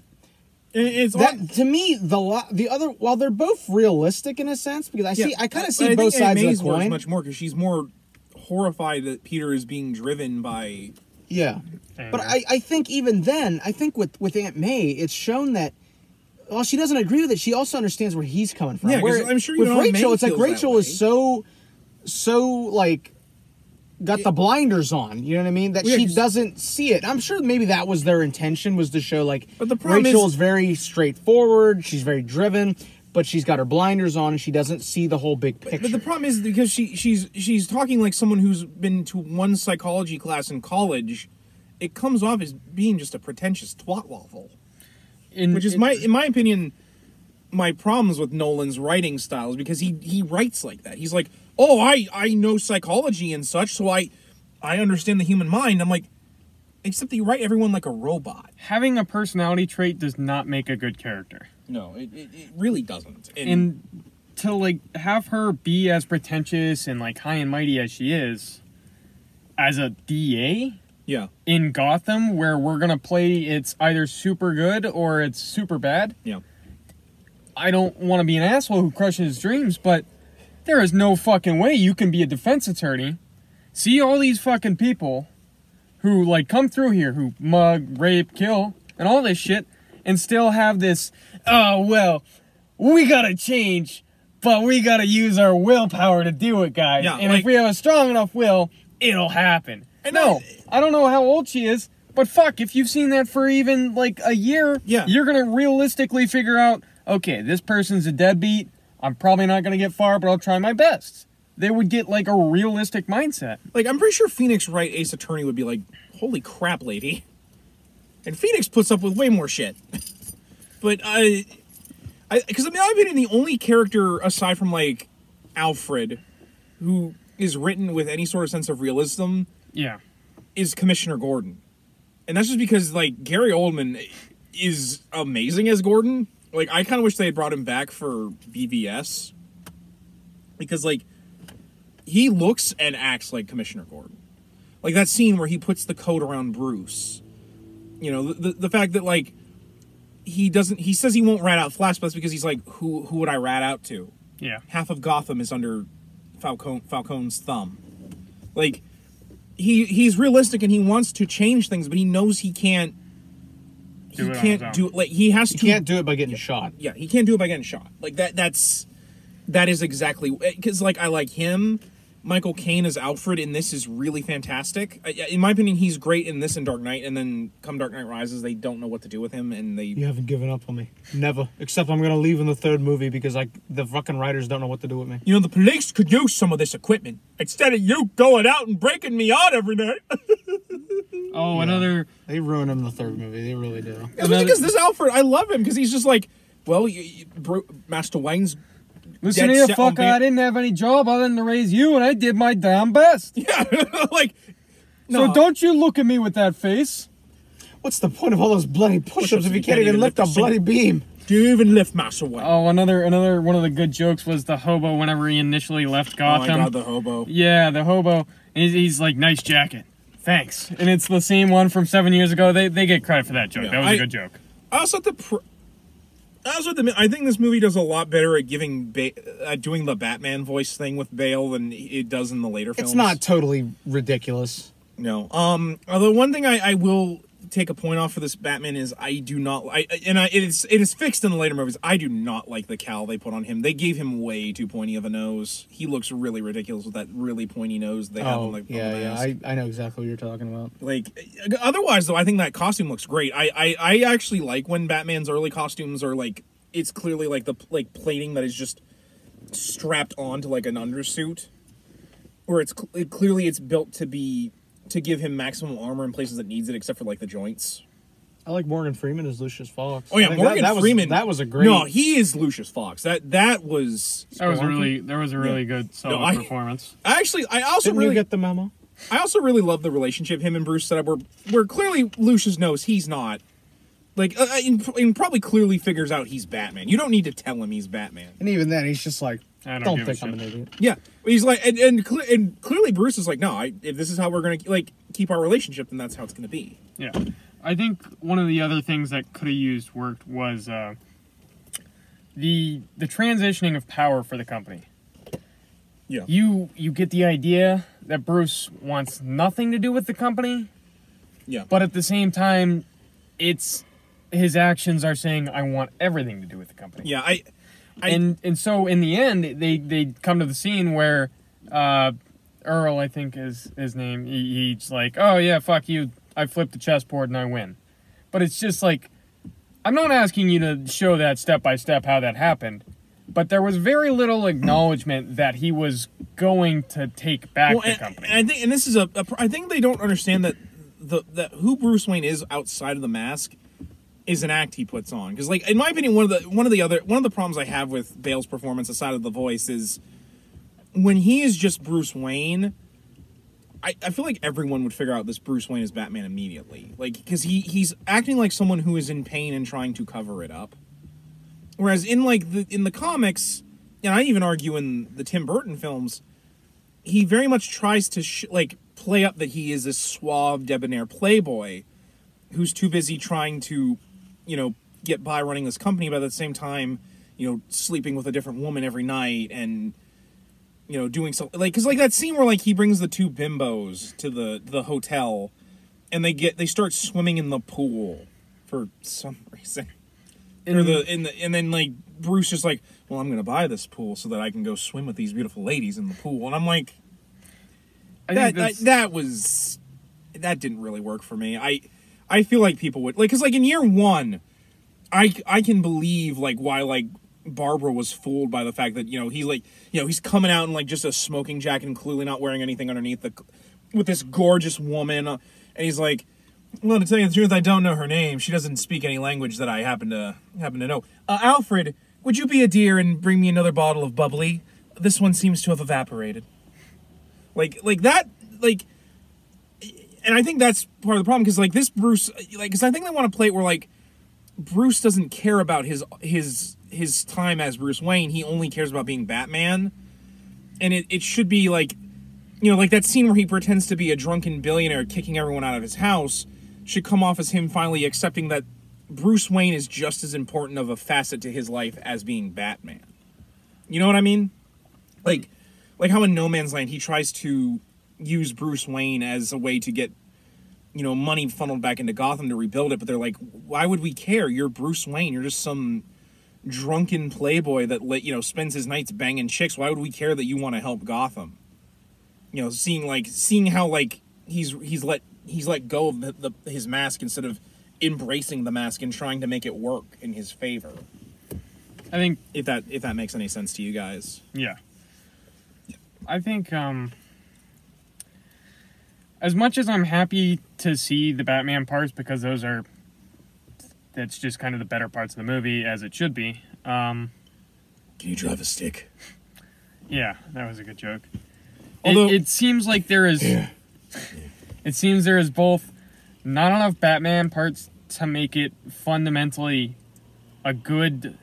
it's that to me the other, while they're both realistic in a sense, because I kind of see both sides of the coin. Much more because she's more horrified that Peter is being driven by. Yeah, but I think even then, I think with Aunt May, it's shown that while she doesn't agree with it, she also understands where he's coming from. Yeah, because I'm sure you with know Rachel, May it's like Rachel is so like got the blinders on, you know what I mean? That she doesn't see it. I'm sure maybe that was their intention, was to show like, but the problem Rachel is very straightforward, she's very driven, but she's got her blinders on and she doesn't see the whole big picture. But the problem is because she's talking like someone who's been to one psychology class in college, it comes off as being just a pretentious twat waffle. Which is in my opinion, my problems with Nolan's writing style is because he writes like that. He's like, oh, I know psychology and such, so I understand the human mind. I'm like, except that you write everyone like a robot. Having a personality trait does not make a good character. No, it really doesn't. And to, like, have her be as pretentious and, like, high and mighty as she is, as a DA... Yeah. In Gotham, where we're going to play it's either super good or it's super bad. Yeah. I don't want to be an asshole who crushes dreams, but there is no fucking way you can be a defense attorney, see all these fucking people who, like, come through here, who mug, rape, kill, and all this shit, and still have this, oh, well, we gotta change, but we gotta use our willpower to do it, guys. Yeah, and like, if we have a strong enough will, it'll happen. No, I don't know how old she is, but fuck, if you've seen that for even, like, a year, you're going to realistically figure out, okay, this person's a deadbeat, I'm probably not going to get far, but I'll try my best. They would get, like, a realistic mindset. Like, I'm pretty sure Phoenix Wright Ace Attorney would be like, holy crap, lady. And Phoenix puts up with way more shit. But, because in my opinion, the only character, aside from, like, Alfred, who is written with any sort of sense of realism... Yeah. Is Commissioner Gordon. And that's just because, like, Gary Oldman is amazing as Gordon. Like, I kind of wish they had brought him back for BVS. Because, like, he looks and acts like Commissioner Gordon. Like, that scene where he puts the coat around Bruce. You know, the fact that, like, he says he won't rat out Flash, but that's because he's like, who would I rat out to? Yeah. Half of Gotham is under Falcone's thumb. Like... He's realistic and he wants to change things, but he knows he can't. He can't do it. Like he has to. He can't do it by getting shot. Yeah, he can't do it by getting shot. Like that. That is exactly because like I like him. Michael Caine as Alfred in this is really fantastic. In my opinion, he's great in this and Dark Knight, and then come Dark Knight Rises, they don't know what to do with him, and they... You haven't given up on me. Never. Except I'm going to leave in the third movie because the fucking writers don't know what to do with me. You know, the police could use some of this equipment instead of you going out and breaking me out every night. Oh, another... They ruin him in the third movie. They really do. Especially because this Alfred, I love him because he's just like, well, Master Wayne's... Listen here, fucker, I didn't have any job other than to raise you, and I did my damn best. Yeah, like... No. So don't you look at me with that face. What's the point of all those bloody push-ups if you can't even lift a bloody beam? Do you even lift Master Wayne? Oh, another one of the good jokes was the hobo whenever he initially left Gotham. Oh my god, the hobo. Yeah, the hobo. He's like, nice jacket. Thanks. And it's the same one from 7 years ago. They get credit for that joke. Yeah, that was a good joke. I also have to... I think this movie does a lot better at doing the Batman voice thing with Bale than it does in the later films. It's not totally ridiculous. No. Although one thing I will take a point off for this Batman is it is fixed in the later movies. I do not like the cowl they put on him. They gave him way too pointy of a nose. He looks really ridiculous with that really pointy nose they have on the mask. I know exactly what you're talking about. Like, otherwise though, I think that costume looks great. I actually like when Batman's early costumes are like, it's clearly like the plating that is just strapped onto like an undersuit, where it's built to give him maximum armor in places that needs it, except for like the joints. I like Morgan Freeman as Lucius Fox. Oh yeah, Morgan Freeman. That was a great. No, he is Lucius Fox. That was a really good solid performance. I also Didn't really you get the memo. I also really love the relationship him and Bruce set up, where clearly Lucius knows he's not. Like, and probably clearly figures out he's Batman. You don't need to tell him he's Batman. And even then, he's just like, don't think I'm an idiot. Yeah, he's like, and clearly Bruce is like, no, if this is how we're gonna like keep our relationship, then that's how it's gonna be. Yeah, I think one of the other things that could have used worked was the transitioning of power for the company. Yeah, you get the idea that Bruce wants nothing to do with the company. Yeah, but at the same time, his actions are saying, I want everything to do with the company. Yeah, and so in the end, they come to the scene where Earl, I think is his name, he's like, oh yeah, fuck you, I flipped the chessboard and I win. But it's just like, I'm not asking you to show that step by step how that happened, but there was very little acknowledgement that he was going to take back the company. And this is I think they don't understand that that who Bruce Wayne is outside of the mask is an act he puts on. Because, like, in my opinion, one of the problems I have with Bale's performance aside of the voice is when he is just Bruce Wayne, I feel like everyone would figure out this Bruce Wayne is Batman immediately. Like, because he's acting like someone who is in pain and trying to cover it up. Whereas in the comics, and I even argue in the Tim Burton films, he very much tries to play up that he is this suave, debonair playboy who's too busy trying to, get by running this company, but at the same time, sleeping with a different woman every night and, doing something because that scene where he brings the two bimbos to the hotel and they start swimming in the pool for some reason. And then Bruce just like, well, I'm going to buy this pool so that I can go swim with these beautiful ladies in the pool. And I'm like, that didn't really work for me. I feel like people would because in year one, I can believe why Barbara was fooled by the fact that he's coming out in just a smoking jacket and clearly not wearing anything underneath with this gorgeous woman and he's like, well, to tell you the truth, I don't know her name. She doesn't speak any language that I happen to know. Alfred, would you be a dear and bring me another bottle of bubbly? This one seems to have evaporated. And I think that's part of the problem because this Bruce, because I think they want to play it where Bruce doesn't care about his time as Bruce Wayne. He only cares about being Batman, and it should be that scene where he pretends to be a drunken billionaire kicking everyone out of his house should come off as him finally accepting that Bruce Wayne is just as important of a facet to his life as being Batman. You know what I mean? Like how in No Man's Land he tries to use Bruce Wayne as a way to get, money funneled back into Gotham to rebuild it, but they're like, why would we care? You're Bruce Wayne. You're just some drunken playboy that spends his nights banging chicks. Why would we care that you want to help Gotham? Seeing how he's let go of his mask instead of embracing the mask and trying to make it work in his favor. I think if that makes any sense to you guys. Yeah. I think as much as I'm happy to see the Batman parts because that's just kind of the better parts of the movie as it should be. Can you drive a stick? Yeah, that was a good joke. Although it seems like there is it seems there is both not enough Batman parts to make it fundamentally a good,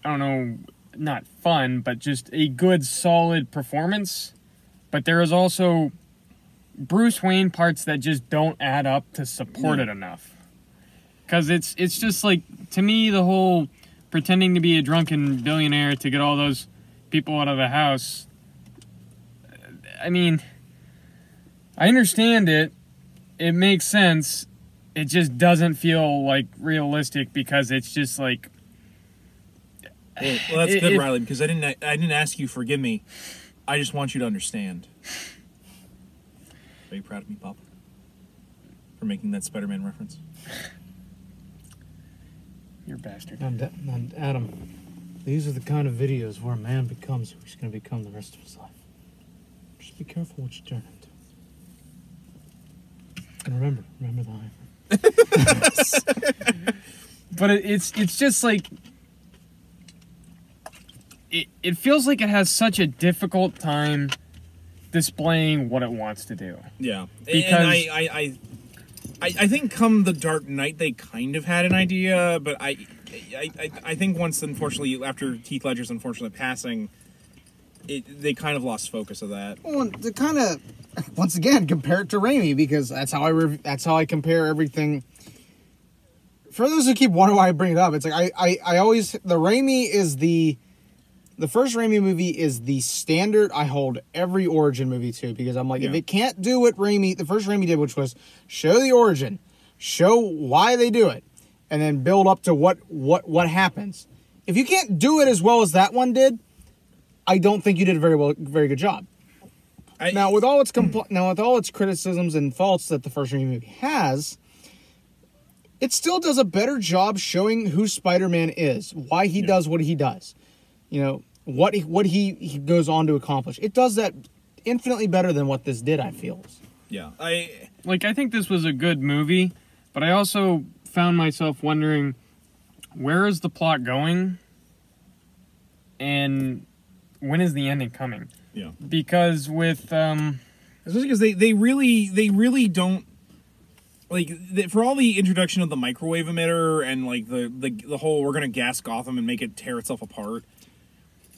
I don't know, not fun, but just a good solid performance. But there is also Bruce Wayne parts that just don't add up to support it enough. Because it's just to me, the whole pretending to be a drunken billionaire to get all those people out of the house, I mean, I understand it, it makes sense. It just doesn't feel like realistic because it's just like. Well, that's good, Riley, because I didn't ask you forgive me. I just want you to understand. Are you proud of me, Papa, for making that Spider-Man reference? You're a bastard. And Adam, these are the kind of videos where a man becomes who he's going to become the rest of his life. Just be careful what you turn into. And remember the Hyphen. But it's just like it feels like it has such a difficult time displaying what it wants to do. Yeah, because and I think come the Dark Knight they kind of had an idea, but I think once, unfortunately, after Heath Ledger's unfortunate passing, they kind of lost focus of that. Well, to kind of once again compare it to Raimi, because that's how I compare everything. For those who keep wondering why I bring it up, it's like I always the Raimi is the first Raimi movie is the standard I hold every origin movie to, because I'm like, if it can't do what the first Raimi did, which was show the origin, show why they do it, and then build up to what happens. If you can't do it as well as that one did, I don't think you did a very good job. Now with all its criticisms and faults that the first Raimi movie has, it still does a better job showing who Spider-Man is, why he does what he does. You know, what he goes on to accomplish. It does that infinitely better than what this did, I feel. Yeah. I think this was a good movie, but I also found myself wondering, where is the plot going? And when is the ending coming? Yeah. Because with especially because they really don't, like, for all the introduction of the microwave emitter and like the whole we're gonna gas Gotham and make it tear itself apart,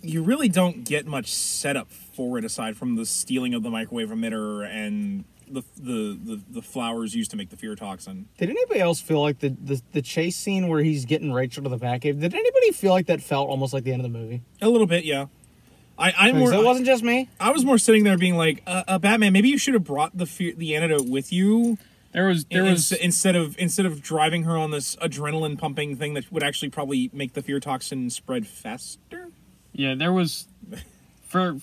you really don't get much setup for it aside from the stealing of the microwave emitter and the flowers used to make the fear toxin. Did anybody else feel like the chase scene where he's getting Rachel to the Batcave? Did anybody feel like that felt almost like the end of the movie? A little bit, yeah. So it wasn't just me. I was more sitting there being like, Batman, maybe you should have brought the antidote with you. There was instead of driving her on this adrenaline pumping thing that would actually probably make the fear toxin spread faster. Yeah, there was, for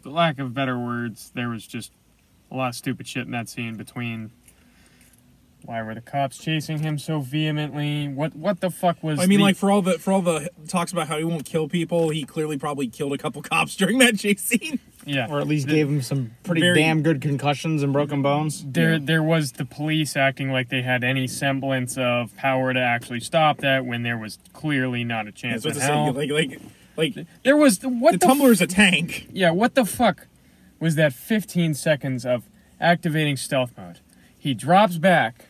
lack of better words, there was just a lot of stupid shit in that scene between. Why were the cops chasing him so vehemently? What the fuck was? I mean, like for all the talks about how he won't kill people, he clearly probably killed a couple cops during that chase scene. Yeah, or at least gave him some pretty damn good concussions and broken bones. There was the police acting like they had any semblance of power to actually stop that when there was clearly not a chance in hell. Like there was the tumbler's a tank. Yeah, what the fuck was that 15 seconds of activating stealth mode? He drops back,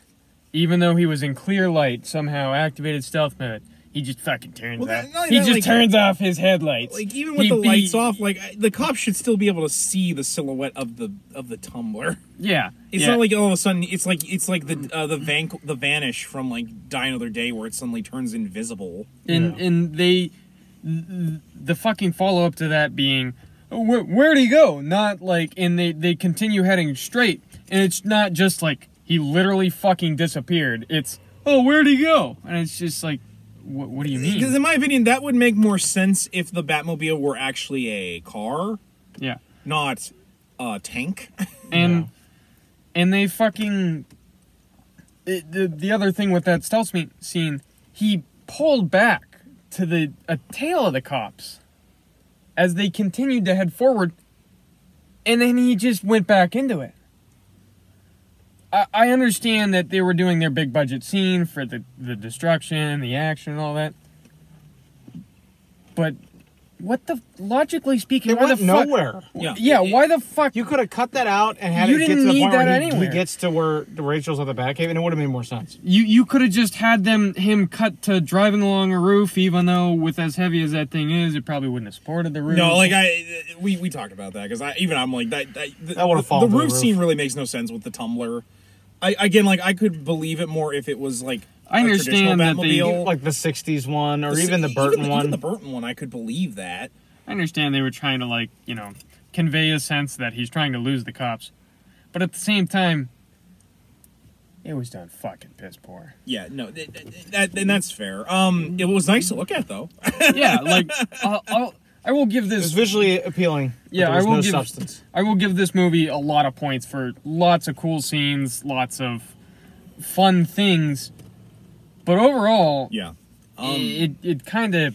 even though he was in clear light, somehow activated stealth mode. He just fucking turns off. He just turns off his headlights. Like, even with the lights off, like, the cops should still be able to see the silhouette of the tumbler. Yeah. It's not like all of a sudden it's like the Vanish from like Die Another Day where it suddenly turns invisible. And the fucking follow up to that being, oh, where'd he go? Not like, and they continue heading straight, and it's not just like he literally fucking disappeared. It's, oh, where'd he go? And it's just like, what do you mean? Because in my opinion, that would make more sense if the Batmobile were actually a car. Yeah. Not a tank. And they fucking... The other thing with that stealth scene, he pulled back to the tail of the cops as they continued to head forward, and then he just went back into it. I understand that they were doing their big budget scene for the destruction, the action, and all that. But logically speaking, why the fuck? Nowhere. Yeah, why the fuck? You could have cut that out and had it get to the point where he gets to where the Rachel's at the Batcave, and it would have made more sense. You could have just had him cut to driving along a roof, even though with as heavy as that thing is, it probably wouldn't have supported the roof. No, like we talked about that because I'm like that would have fallen. The roof scene really makes no sense with the tumbler. I could believe it more if it was like I understand that like the '60s one or even the Burton one. Even the Burton one, I could believe that. I understand they were trying to convey a sense that he's trying to lose the cops, but at the same time, it was done fucking piss poor. Yeah, no, and that's fair. It was nice to look at, though. Yeah, like I will give this It's visually appealing. Yeah, I will give substance. I will give this movie a lot of points for lots of cool scenes, lots of fun things, but overall, Yeah, it kind of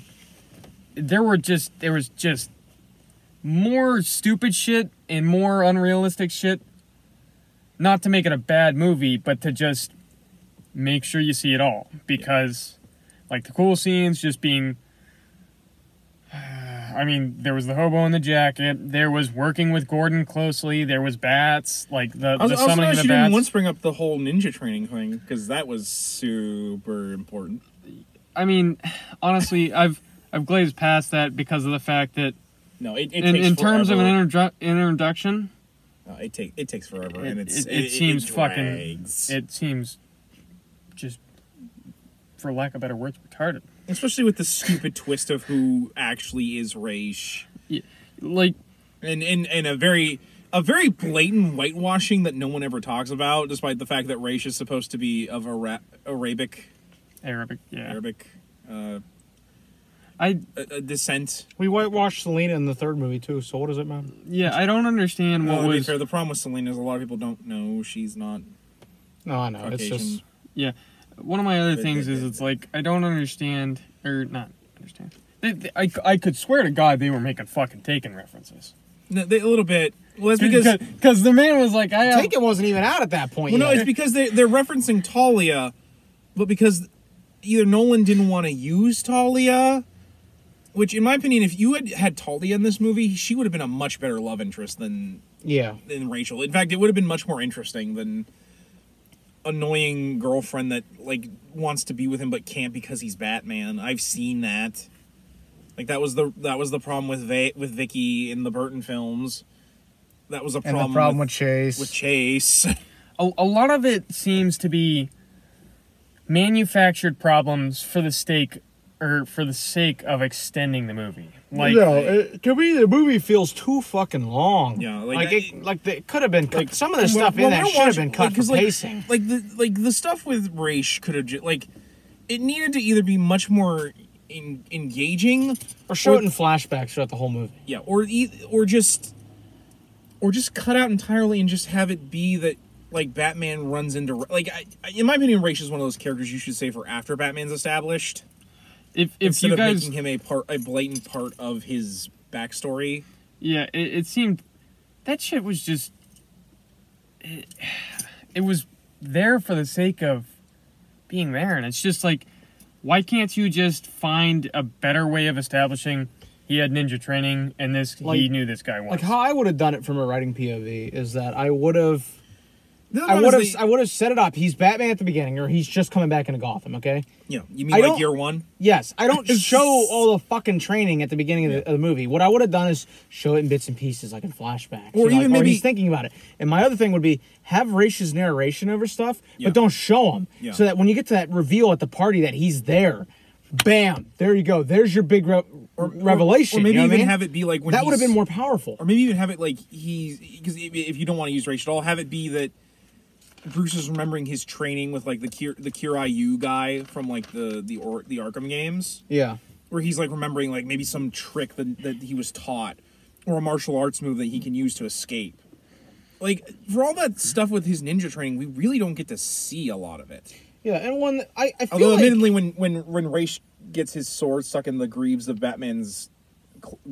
there was just more stupid shit and more unrealistic shit. Not to make it a bad movie, but to just make sure you see it all. Because, like, the cool scenes just being... I mean, there was the hobo in the jacket. There was working with Gordon closely. There was bats. Like, the summoning of the bats. didn't once bring up the whole ninja training thing, because that was super important. I mean, honestly, I've glazed past that because of the fact that... No, it takes in terms of forever. an introduction... It takes forever, and it seems drags. it seems just, for lack of better words, retarded. Especially with the stupid twist of who actually is Raish. Yeah, like, and a very blatant whitewashing that no one ever talks about, despite the fact that Raish is supposed to be of Arabic, descent. We whitewashed Selena in the third movie too, so what does it matter? Yeah, I don't understand what To be was... fair, the problem with Selena is a lot of people don't know she's not No, I know. Caucasian. It's just... Yeah, one of my other things is it's like, I don't understand, or not understand. I could swear to God they were making fucking Taken references. No, a little bit. Well, that's because the man was like, Taken wasn't even out at that point Well, no, yet. it's because they're referencing Talia, but because either Nolan didn't want to use Talia, which, in my opinion, if you had Talia in this movie, she would have been a much better love interest than Rachel. In fact, it would have been much more interesting than annoying girlfriend that like wants to be with him but can't because he's Batman. I've seen that. Like that was the problem with Vicky in the Burton films. That was a problem. And the problem with Chase. With Chase. A lot of it seems to be manufactured problems for the sake of extending the movie. Like, to me, the movie feels too fucking long. Yeah, it could have been cut. Like, some of the stuff in there should have been cut for pacing. Like the stuff with Raish could have it needed to either be much more engaging or show it in flashbacks throughout the whole movie. Yeah, or just cut out entirely and just have it be that like Batman runs into like in my opinion, Raish is one of those characters you should say for after Batman's established. If Instead you of guys making him a blatant part of his backstory. Yeah, it seemed that shit was just it was there for the sake of being there, and it's just like, why can't you just find a better way of establishing he had ninja training and he knew this guy once? Like how I would have done it from a writing POV is that I would have set it up. He's Batman at the beginning, or he's just coming back into Gotham. Okay. Yeah, you mean like year one? Yes, I don't show all the fucking training at the beginning of the movie. What I would have done is show it in bits and pieces, like in flashbacks, or even maybe he's thinking about it. And my other thing would be have Raish's narration over stuff, but don't show him, so that when you get to that reveal at the party that he's there, bam, there you go. There's your big revelation. Or maybe you know even have it be like when that would have been more powerful. Or maybe even have it like because if you don't want to use Raish at all, have it be that Bruce is remembering his training with like the Kiryu guy from like the Arkham games. Yeah. Where he's like remembering like maybe some trick that he was taught, or a martial arts move that he can use to escape. Like for all that stuff with his ninja training, we really don't get to see a lot of it. Yeah, and when I feel although admittedly when Raish gets his sword stuck in the greaves of Batman's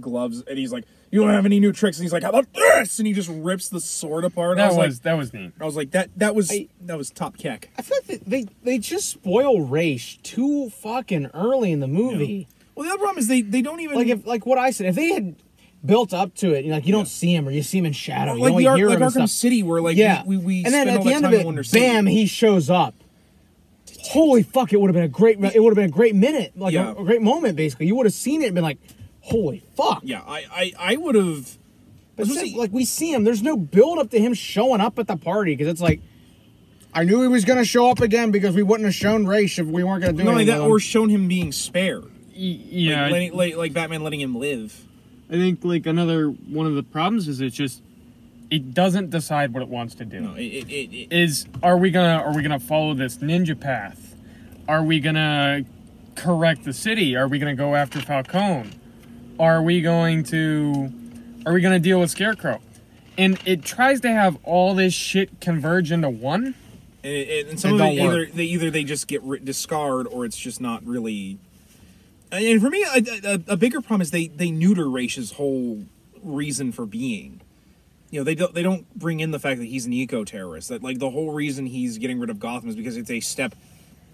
gloves, and he's like, "You don't have any new tricks," and he's like, "How about this?" And he just rips the sword apart. That was neat. I was like, that was top kick. I feel like they just spoil Raish too fucking early in the movie. Yeah. Well, the other problem is they don't even like what I said. If they had built up to it, you don't see him, or you see him in shadow, like you only hear him Arkham stuff. City, where like we and then at the end of it, bam, he shows up. Holy fuck! It would have been a great minute, like a great moment. Basically, you would have seen it and been like, "Holy fuck!" Yeah, I would have. But like we see him, there's no build up to him showing up at the party because it's like, I knew he was gonna show up again because we wouldn't have shown Raish if we weren't gonna do anything. Not like that, or shown him being spared. Yeah, like Batman letting him live. I think like another one of the problems is it's just it doesn't decide what it wants to do. No, Are we gonna follow this ninja path? Are we gonna correct the city? Are we gonna go after Falcone? Are we gonna deal with Scarecrow? And it tries to have all this shit converge into one. And some of it either they just get discard, or it's just not really. And for me, a bigger problem is they neuter Raish's whole reason for being. You know, they don't bring in the fact that he's an eco-terrorist. That, like, the whole reason he's getting rid of Gotham is because it's a step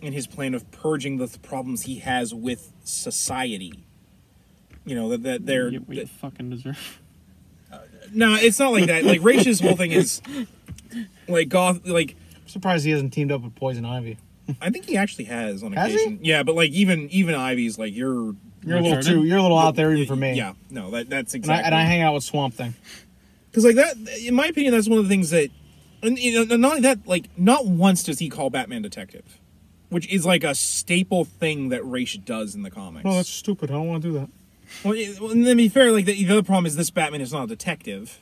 in his plan of purging the problems he has with society. You know, that they're... We fucking deserve... No, it's not like that. Like, Raish's whole thing is... Like, I'm surprised he hasn't teamed up with Poison Ivy. I think he actually has on has occasion. He? Yeah, but, like, even Ivy's like, you're a little out there even for me. Yeah, no, that's exactly... And I hang out with Swamp Thing. Because, like, that, in my opinion, that's one of the things that... And, you know, not only that, like, not once does he call Batman detective. Which is, like, a staple thing that Raish does in the comics. Oh, that's stupid. I don't want to do that. Well, and to be fair, like, the other problem is this Batman is not a detective.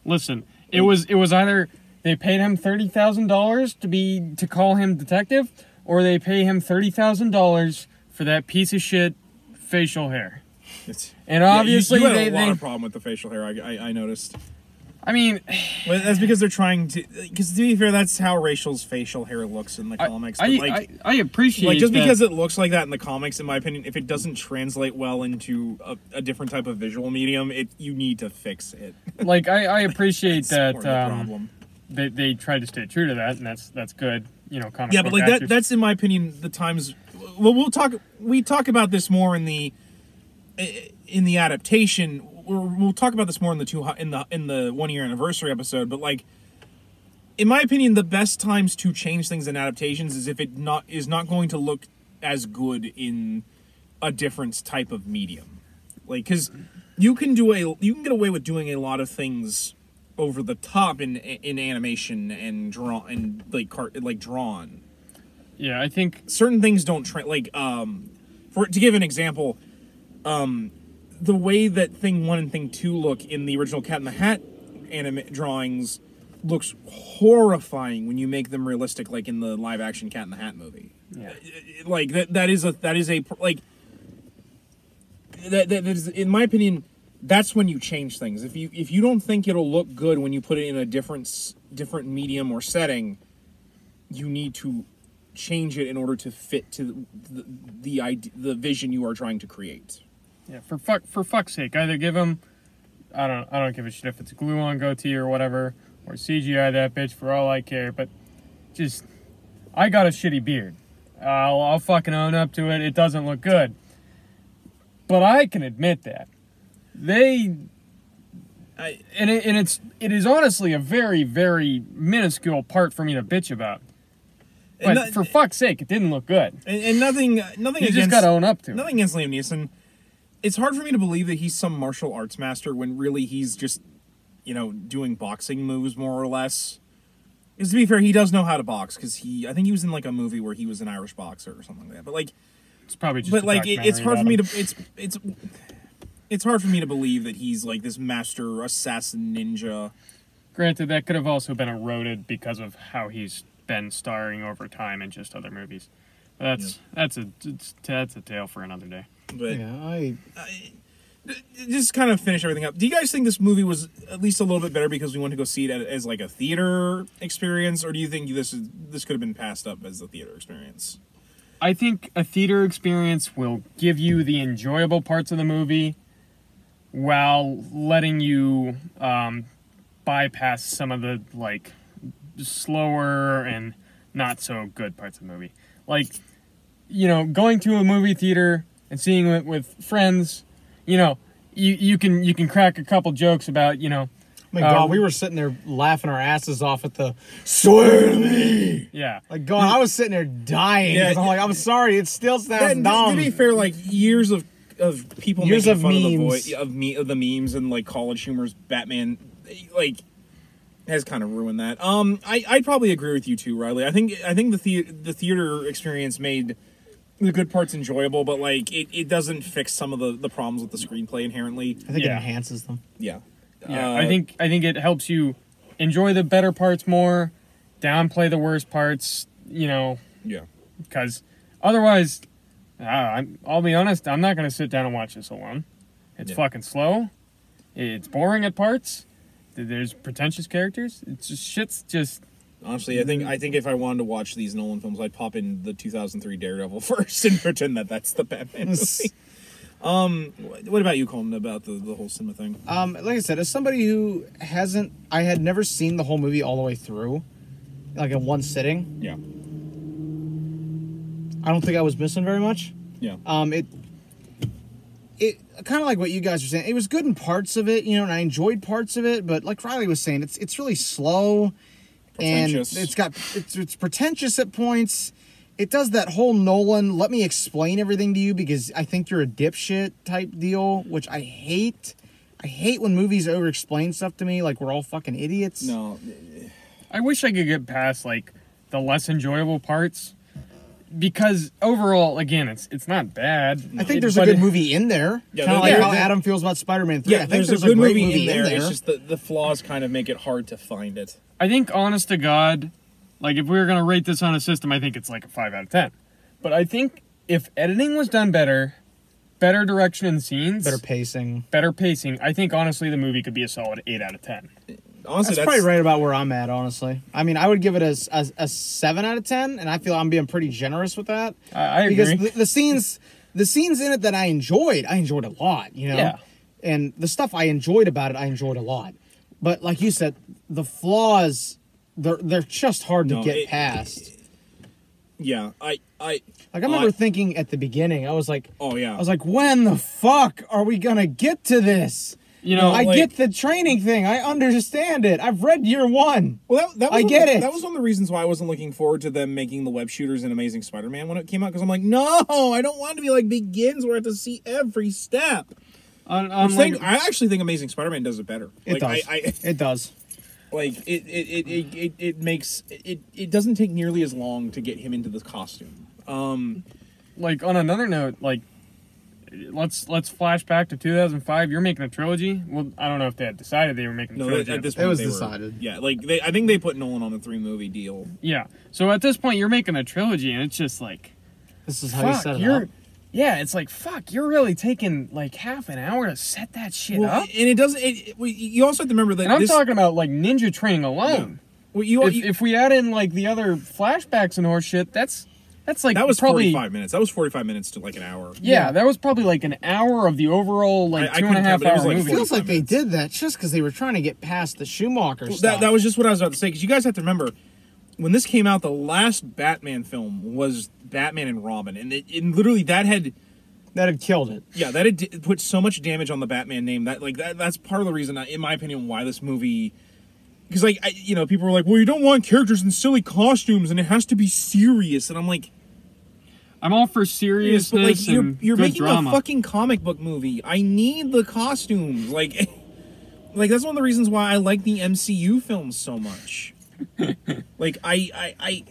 Listen, it was either they paid him $30,000 to call him detective, or they pay him $30,000 for that piece of shit facial hair. And obviously, you had a lot of problem with the facial hair. I noticed. I mean, well, that's because they're trying to. Because to be fair, that's how Racial's facial hair looks in the comics. I appreciate like just that. because it looks like that in the comics. In my opinion, if it doesn't translate well into a different type of visual medium, you need to fix it. Like I appreciate that problem. They tried to stay true to that, and that's good. You know, comic yeah, book but like actors. that's in my opinion the times. Well, we talk about this more in the adaptation. We'll talk about this more in the 1 year anniversary episode, but like in my opinion, the best times to change things in adaptations is if it is not going to look as good in a different type of medium. Like, because you can get away with doing a lot of things over the top in animation and drawn. Yeah, I think certain things don't to give an example, the way that Thing 1 and Thing 2 look in the original Cat in the Hat drawings looks horrifying when you make them realistic, like in the live-action Cat in the Hat movie. Yeah. Like, that is in my opinion, that's when you change things. If you don't think it'll look good when you put it in a different medium or setting, you need to change it in order to fit to the vision you are trying to create. Yeah, for fuck's sake, either give him, I don't give a shit if it's a glue-on goatee or whatever, or CGI that bitch for all I care, but just, I got a shitty beard. I'll fucking own up to it. It doesn't look good. But I can admit that. It is honestly a very, very minuscule part for me to bitch about. But for fuck's sake, it didn't look good. And nothing you against, just gotta own up to it. Nothing against Liam Neeson. It's hard for me to believe that he's some martial arts master when really he's just, doing boxing moves more or less. Because to be fair, he does know how to box because I think he was in like a movie where he was an Irish boxer or something like that. But like, it's probably just. But like, it's hard for me to it's hard for me to believe that he's like this master assassin ninja. Granted, that could have also been eroded because of how he's been starring over time in just other movies. That's a tale for another day. But yeah, I just kind of finish everything up. Do you guys think this movie was at least a little bit better because we wanted to go see it as like a theater experience, or do you think this could have been passed up as a theater experience? I think a theater experience will give you the enjoyable parts of the movie while letting you bypass some of the like slower and not so good parts of the movie. Like, going to a movie theater and seeing it with friends, you can crack a couple jokes about, Oh my God, we were sitting there laughing our asses off at the "swear to me." Yeah, like God, I was sitting there dying. Yeah, I'm like, I'm sorry, it still sounds dumb. To be fair, like years of people years making of fun memes. of the memes and like college humor's Batman, like, has kind of ruined that. I'd probably agree with you too, Riley. I think the theater experience made the good parts enjoyable, but like it doesn't fix some of the problems with the screenplay inherently. I think it enhances them. Yeah. Yeah, I think it helps you enjoy the better parts more, downplay the worst parts, you know. Yeah. Because otherwise, I'll be honest, I'm not going to sit down and watch this alone. It's fucking slow. It's boring at parts. There's pretentious characters. It's just shit's just. Honestly, I think if I wanted to watch these Nolan films, I'd pop in the 2003 Daredevil first and pretend that that's the Batman movie. What about you, Colton, about the whole cinema thing? Like I said, as somebody who I had never seen the whole movie all the way through, like in one sitting. Yeah. I don't think I was missing very much. Yeah. It kind of like what you guys were saying. It was good in parts of it, you know, and I enjoyed parts of it. But like Riley was saying, it's really slow, and it's pretentious at points. It does that whole Nolan, let me explain everything to you because I think you're a dipshit type deal, which I hate. I hate when movies over-explain stuff to me like we're all fucking idiots. No. I wish I could get past, like, the less enjoyable parts. Because overall, again, it's not bad. I think there's a good movie in there. Yeah, kind of like how Adam feels about Spider-Man 3. Yeah, I think there's a good great movie in there. there. It's just the flaws kind of make it hard to find it. I think, honest to God, like, if we were going to rate this on a system, I think it's like a 5 out of 10. But I think if editing was done better direction in scenes... Better pacing, I think, honestly, the movie could be a solid 8 out of 10. Honestly, that's probably right about where I'm at, honestly. I mean, I would give it a 7 out of 10, and I feel I'm being pretty generous with that. I agree. Because the scenes in it that I enjoyed a lot, you know? Yeah. And the stuff I enjoyed about it, I enjoyed a lot. But like you said, the flaws, they're just hard to get past. Yeah, I remember thinking at the beginning, I was like, oh yeah, I was like, when the fuck are we gonna get to this? You know, I get the training thing. I understand it. I've read year one. Well, I get it. That was one of the reasons why I wasn't looking forward to them making the web shooters in Amazing Spider-Man when it came out, because I'm like, no, I don't want it to be like Begins where I have to see every step. I actually think Amazing Spider-Man does it better. It does. It does. Like it makes it doesn't take nearly as long to get him into the costume. Like on another note, like let's flash back to 2005. You're making a trilogy. Well, I don't know if they had decided they were making a trilogy. At this point it was decided. Yeah, like I think they put Nolan on a 3-movie deal. Yeah. So at this point, you're making a trilogy, and it's just like, this is how you set it up. Yeah, it's like, fuck, you're really taking like half an hour to set that shit up. And it doesn't. You also have to remember that. And I'm talking about like ninja training alone. Yeah. Well, if we add in like the other flashbacks and horse shit, that's like that was probably 45 minutes. That was 45 minutes to like an hour. Yeah, that was probably like an hour of the overall like 2.5 hour movie. It feels like they did that just because they were trying to get past the Schumacher stuff. That was just what I was about to say, because you guys have to remember, when this came out, the last Batman film was Batman and Robin, and literally that had killed it. Yeah, that had put so much damage on the Batman name that's part of the reason, in my opinion, why this movie. Because people were like, well, you don't want characters in silly costumes, and it has to be serious, and I'm like, I'm all for seriousness. But like, you're making drama. a fucking comic book movie. I need the costumes. Like that's one of the reasons why I like the MCU films so much. Like I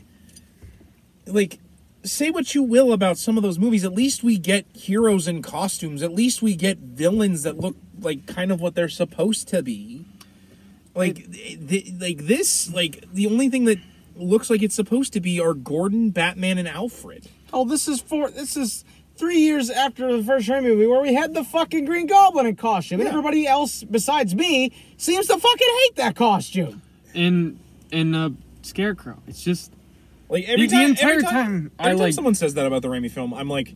say what you will about some of those movies. At least we get heroes in costumes. At least we get villains that look like kind of what they're supposed to be. The only thing that looks like it's supposed to be are Gordon, Batman, and Alfred. Oh, this is 3 years after the first Raimi movie where we had the fucking Green Goblin in costume, and everybody else besides me seems to fucking hate that costume. In Scarecrow, it's just like every time someone says that about the Raimi film, I'm like,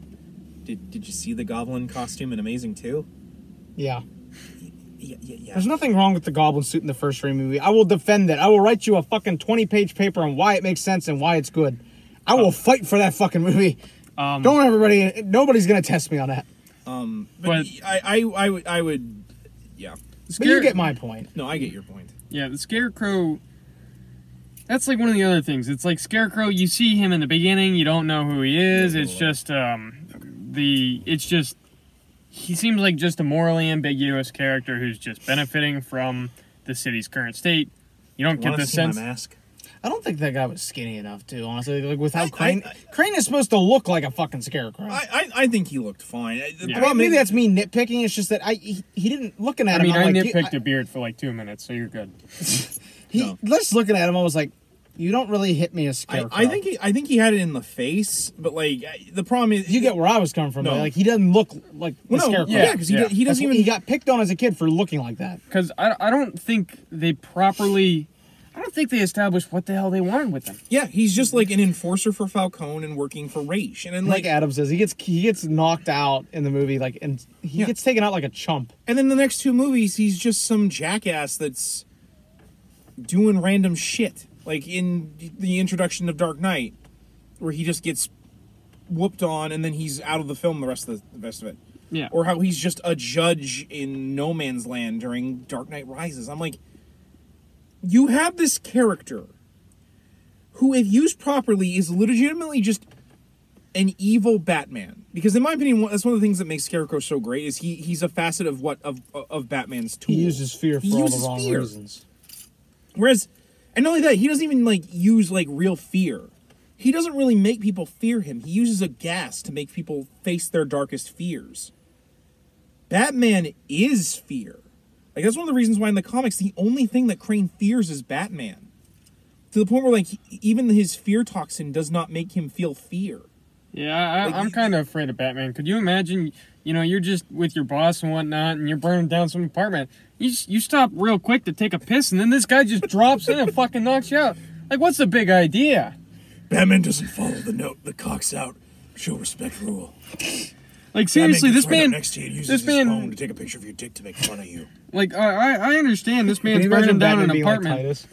did you see the Goblin costume in Amazing 2? Yeah. Yeah. There's nothing wrong with the Goblin suit in the first Raimi movie. I will defend it. I will write you a fucking 20-page paper on why it makes sense and why it's good. I will fight for that fucking movie. Nobody's gonna test me on that. But I would, yeah. But you get my point. No, I get your point. Yeah, the Scarecrow. That's like one of the other things. It's like Scarecrow. You see him in the beginning, you don't know who he is. It's just he seems like just a morally ambiguous character who's just benefiting from the city's current state. You don't get the sense. My mask? I don't think that guy was skinny enough, too, honestly. Like, without Crane is supposed to look like a fucking Scarecrow. I think he looked fine. Maybe that's me nitpicking. It's just that he didn't, looking at him. I nitpicked a beard for like 2 minutes, so you're good. Just looking at him, I was like, you don't really hit me as Scarecrow. I think he had it in the face, but like the problem is you get where I was coming from. No. Like he doesn't look like the Scarecrow. Yeah, because he doesn't even. He got picked on as a kid for looking like that. Because I don't think they properly. I don't think they established what the hell they wanted with him. Yeah, he's just like an enforcer for Falcone and working for Ra's. And then like Adam says, he gets knocked out in the movie, like, and he gets taken out like a chump. And then the next two movies, he's just some jackass that's doing random shit. Like in the introduction of Dark Knight, where he just gets whooped on and then he's out of the film the rest of it. Yeah. Or how he's just a judge in No Man's Land during Dark Knight Rises. I'm like, you have this character who, if used properly, is legitimately just an evil Batman. Because in my opinion, that's one of the things that makes Scarecrow so great is he's a facet of Batman's tool. He uses fear for all the wrong reasons. Whereas, and not only that, he doesn't even like use like real fear. He doesn't really make people fear him. He uses a gas to make people face their darkest fears. Batman is fear. Like, that's one of the reasons why in the comics, the only thing that Crane fears is Batman. To the point where, like, even his fear toxin does not make him feel fear. Yeah, I'm kind of afraid of Batman. Could you imagine, you're just with your boss and whatnot, and you're burning down some apartment. You stop real quick to take a piss, and then this guy just drops in and fucking knocks you out. Like, what's the big idea? Batman doesn't follow the cocks out, show respect rule. Like, seriously, this man next to you uses his phone to take a picture of your dick to make fun of you. Like, I understand this man's burning down an apartment.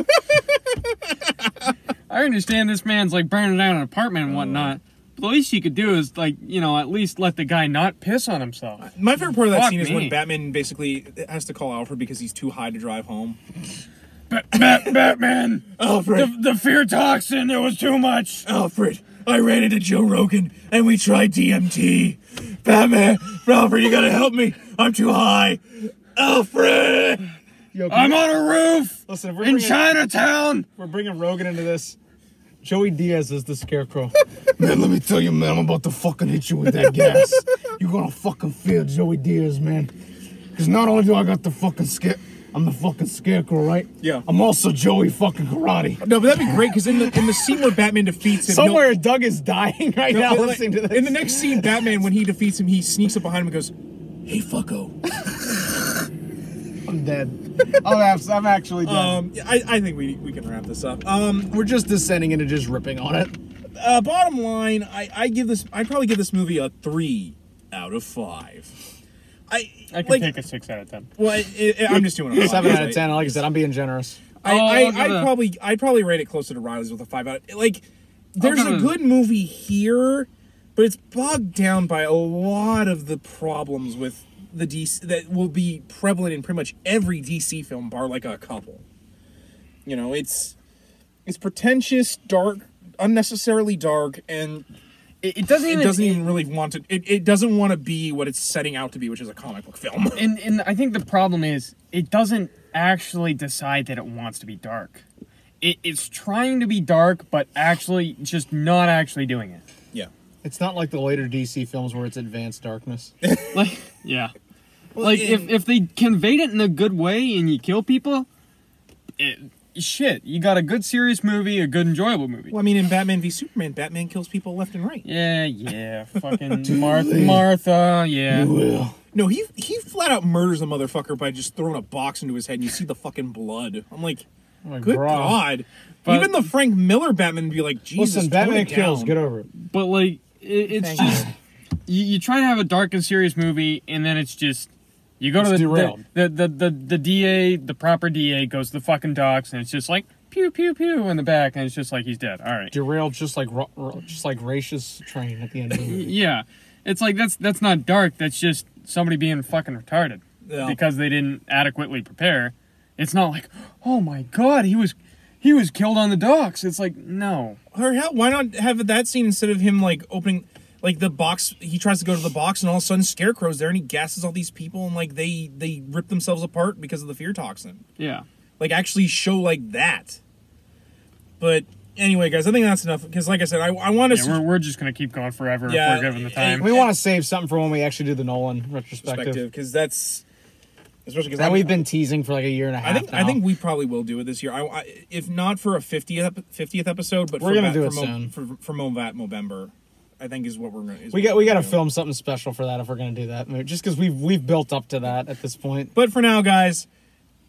I understand this man's, like, burning down an apartment and whatnot. But the least you could do is, like, at least let the guy not piss on himself. My favorite part of that scene is when Batman basically has to call Alfred because he's too high to drive home. Batman! Alfred! The fear toxin, it was too much! Alfred, I ran into Joe Rogan and we tried DMT. Batman, Alfred, you gotta help me. I'm too high. Alfred! I'm on a roof Listen, in Chinatown! We're bringing Rogan into this. Joey Diaz is the Scarecrow. Man, let me tell you, man, I'm about to fucking hit you with that gas. You're gonna fucking feel Joey Diaz, man. Because not only do I got the fucking I'm the fucking Scarecrow, right? Yeah. I'm also Joey fucking Karate. No, but that'd be great, because in the scene where Batman defeats him... Somewhere Doug is dying right now listening to this. In the next scene, Batman, when he defeats him, he sneaks up behind him and goes, "Hey, fucko." I'm dead. I'm actually dead. I think we can wrap this up. We're just descending into just ripping on it. Bottom line, I'd probably give this movie a 3 out of 5. I can take a 6 out of 10. Well, I'm just doing a 7 out of 10. Like I said, I'm being generous. I'd probably rate it closer to Riley's with a 5 out of... Like, there's a good movie here, but it's bogged down by a lot of the problems with the DC that will be prevalent in pretty much every DC film, bar like a couple. It's pretentious, dark, unnecessarily dark, and it doesn't even really want to. It doesn't want to be what it's setting out to be, which is a comic book film. And I think the problem is it doesn't actually decide that it wants to be dark. It's trying to be dark, but actually just not actually doing it. Yeah. It's not like the later DC films where it's advanced darkness. Yeah. Well, like, if they conveyed it in a good way and you kill people, shit, you got a good serious movie, a good enjoyable movie. Well, I mean, in Batman v Superman, Batman kills people left and right. Yeah, fucking Martha, yeah. You will. No, he flat out murders a motherfucker by just throwing a box into his head and you see the fucking blood. I'm like, good God. But even the Frank Miller Batman would be like, Jesus, listen, Batman kills, get over it. But, like, it's just... You try to have a dark and serious movie, and then it's just... You go to the DA, the proper DA, goes to the fucking docks, and it's just like, pew, pew, pew, in the back, and it's just like, he's dead. All right. Derailed just like Raish's train at the end of the movie. Yeah. It's like, that's not dark, that's just somebody being fucking retarded. Yeah. Because they didn't adequately prepare. It's not like, oh my God, he was killed on the docks. It's like, no. Or hell, why not have that scene instead of him, like, opening... Like, the box, he tries to go to the box, and all of a sudden Scarecrow's there, and he gasses all these people, and, like, they rip themselves apart because of the fear toxin. Yeah. Like, actually show, like, that. But, anyway, guys, I think that's enough, because, like I said, I want to... Yeah, we're just going to keep going forever if we're given the time. We want to save something for when we actually do the Nolan retrospective. Because that's... Especially because that we've been teasing for like a year and a half. I think we probably will do it this year. If not for a 50th episode, but we're gonna do it soon for Movember. I think is what we're going to. We got to film something special for that if we're going to do that. Just because we've built up to that at this point. But for now, guys,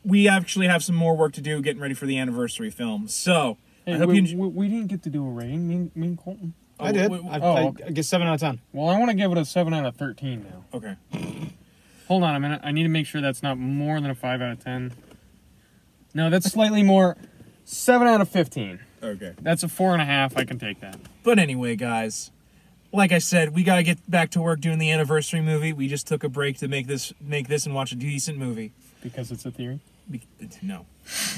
we actually have some more work to do getting ready for the anniversary film. So hey, I hope we didn't get to do a rating. Me and Colton. I did. I get 7 out of 10. Well, I want to give it a 7 out of 13 now. Okay. Hold on a minute. I need to make sure that's not more than a 5 out of 10. No, that's slightly more. 7 out of 15. Okay. That's a 4.5. I can take that. But anyway, guys, like I said, we gotta get back to work doing the anniversary movie. We just took a break to make this and watch a decent movie. Because it's a theory? No,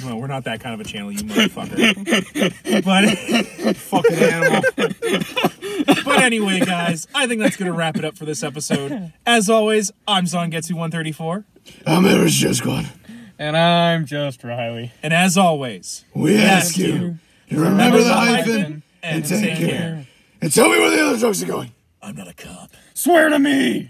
we're not that kind of a channel, you motherfucker. But fucking animal. But anyway, guys, I think that's gonna wrap it up for this episode. As always, I'm Zongetsu134. I'm Eric Jesquad. And I'm just Riley. And as always, we ask you to remember the hyphen and take care. And tell me where the other drugs are going. I'm not a cop. Swear to me!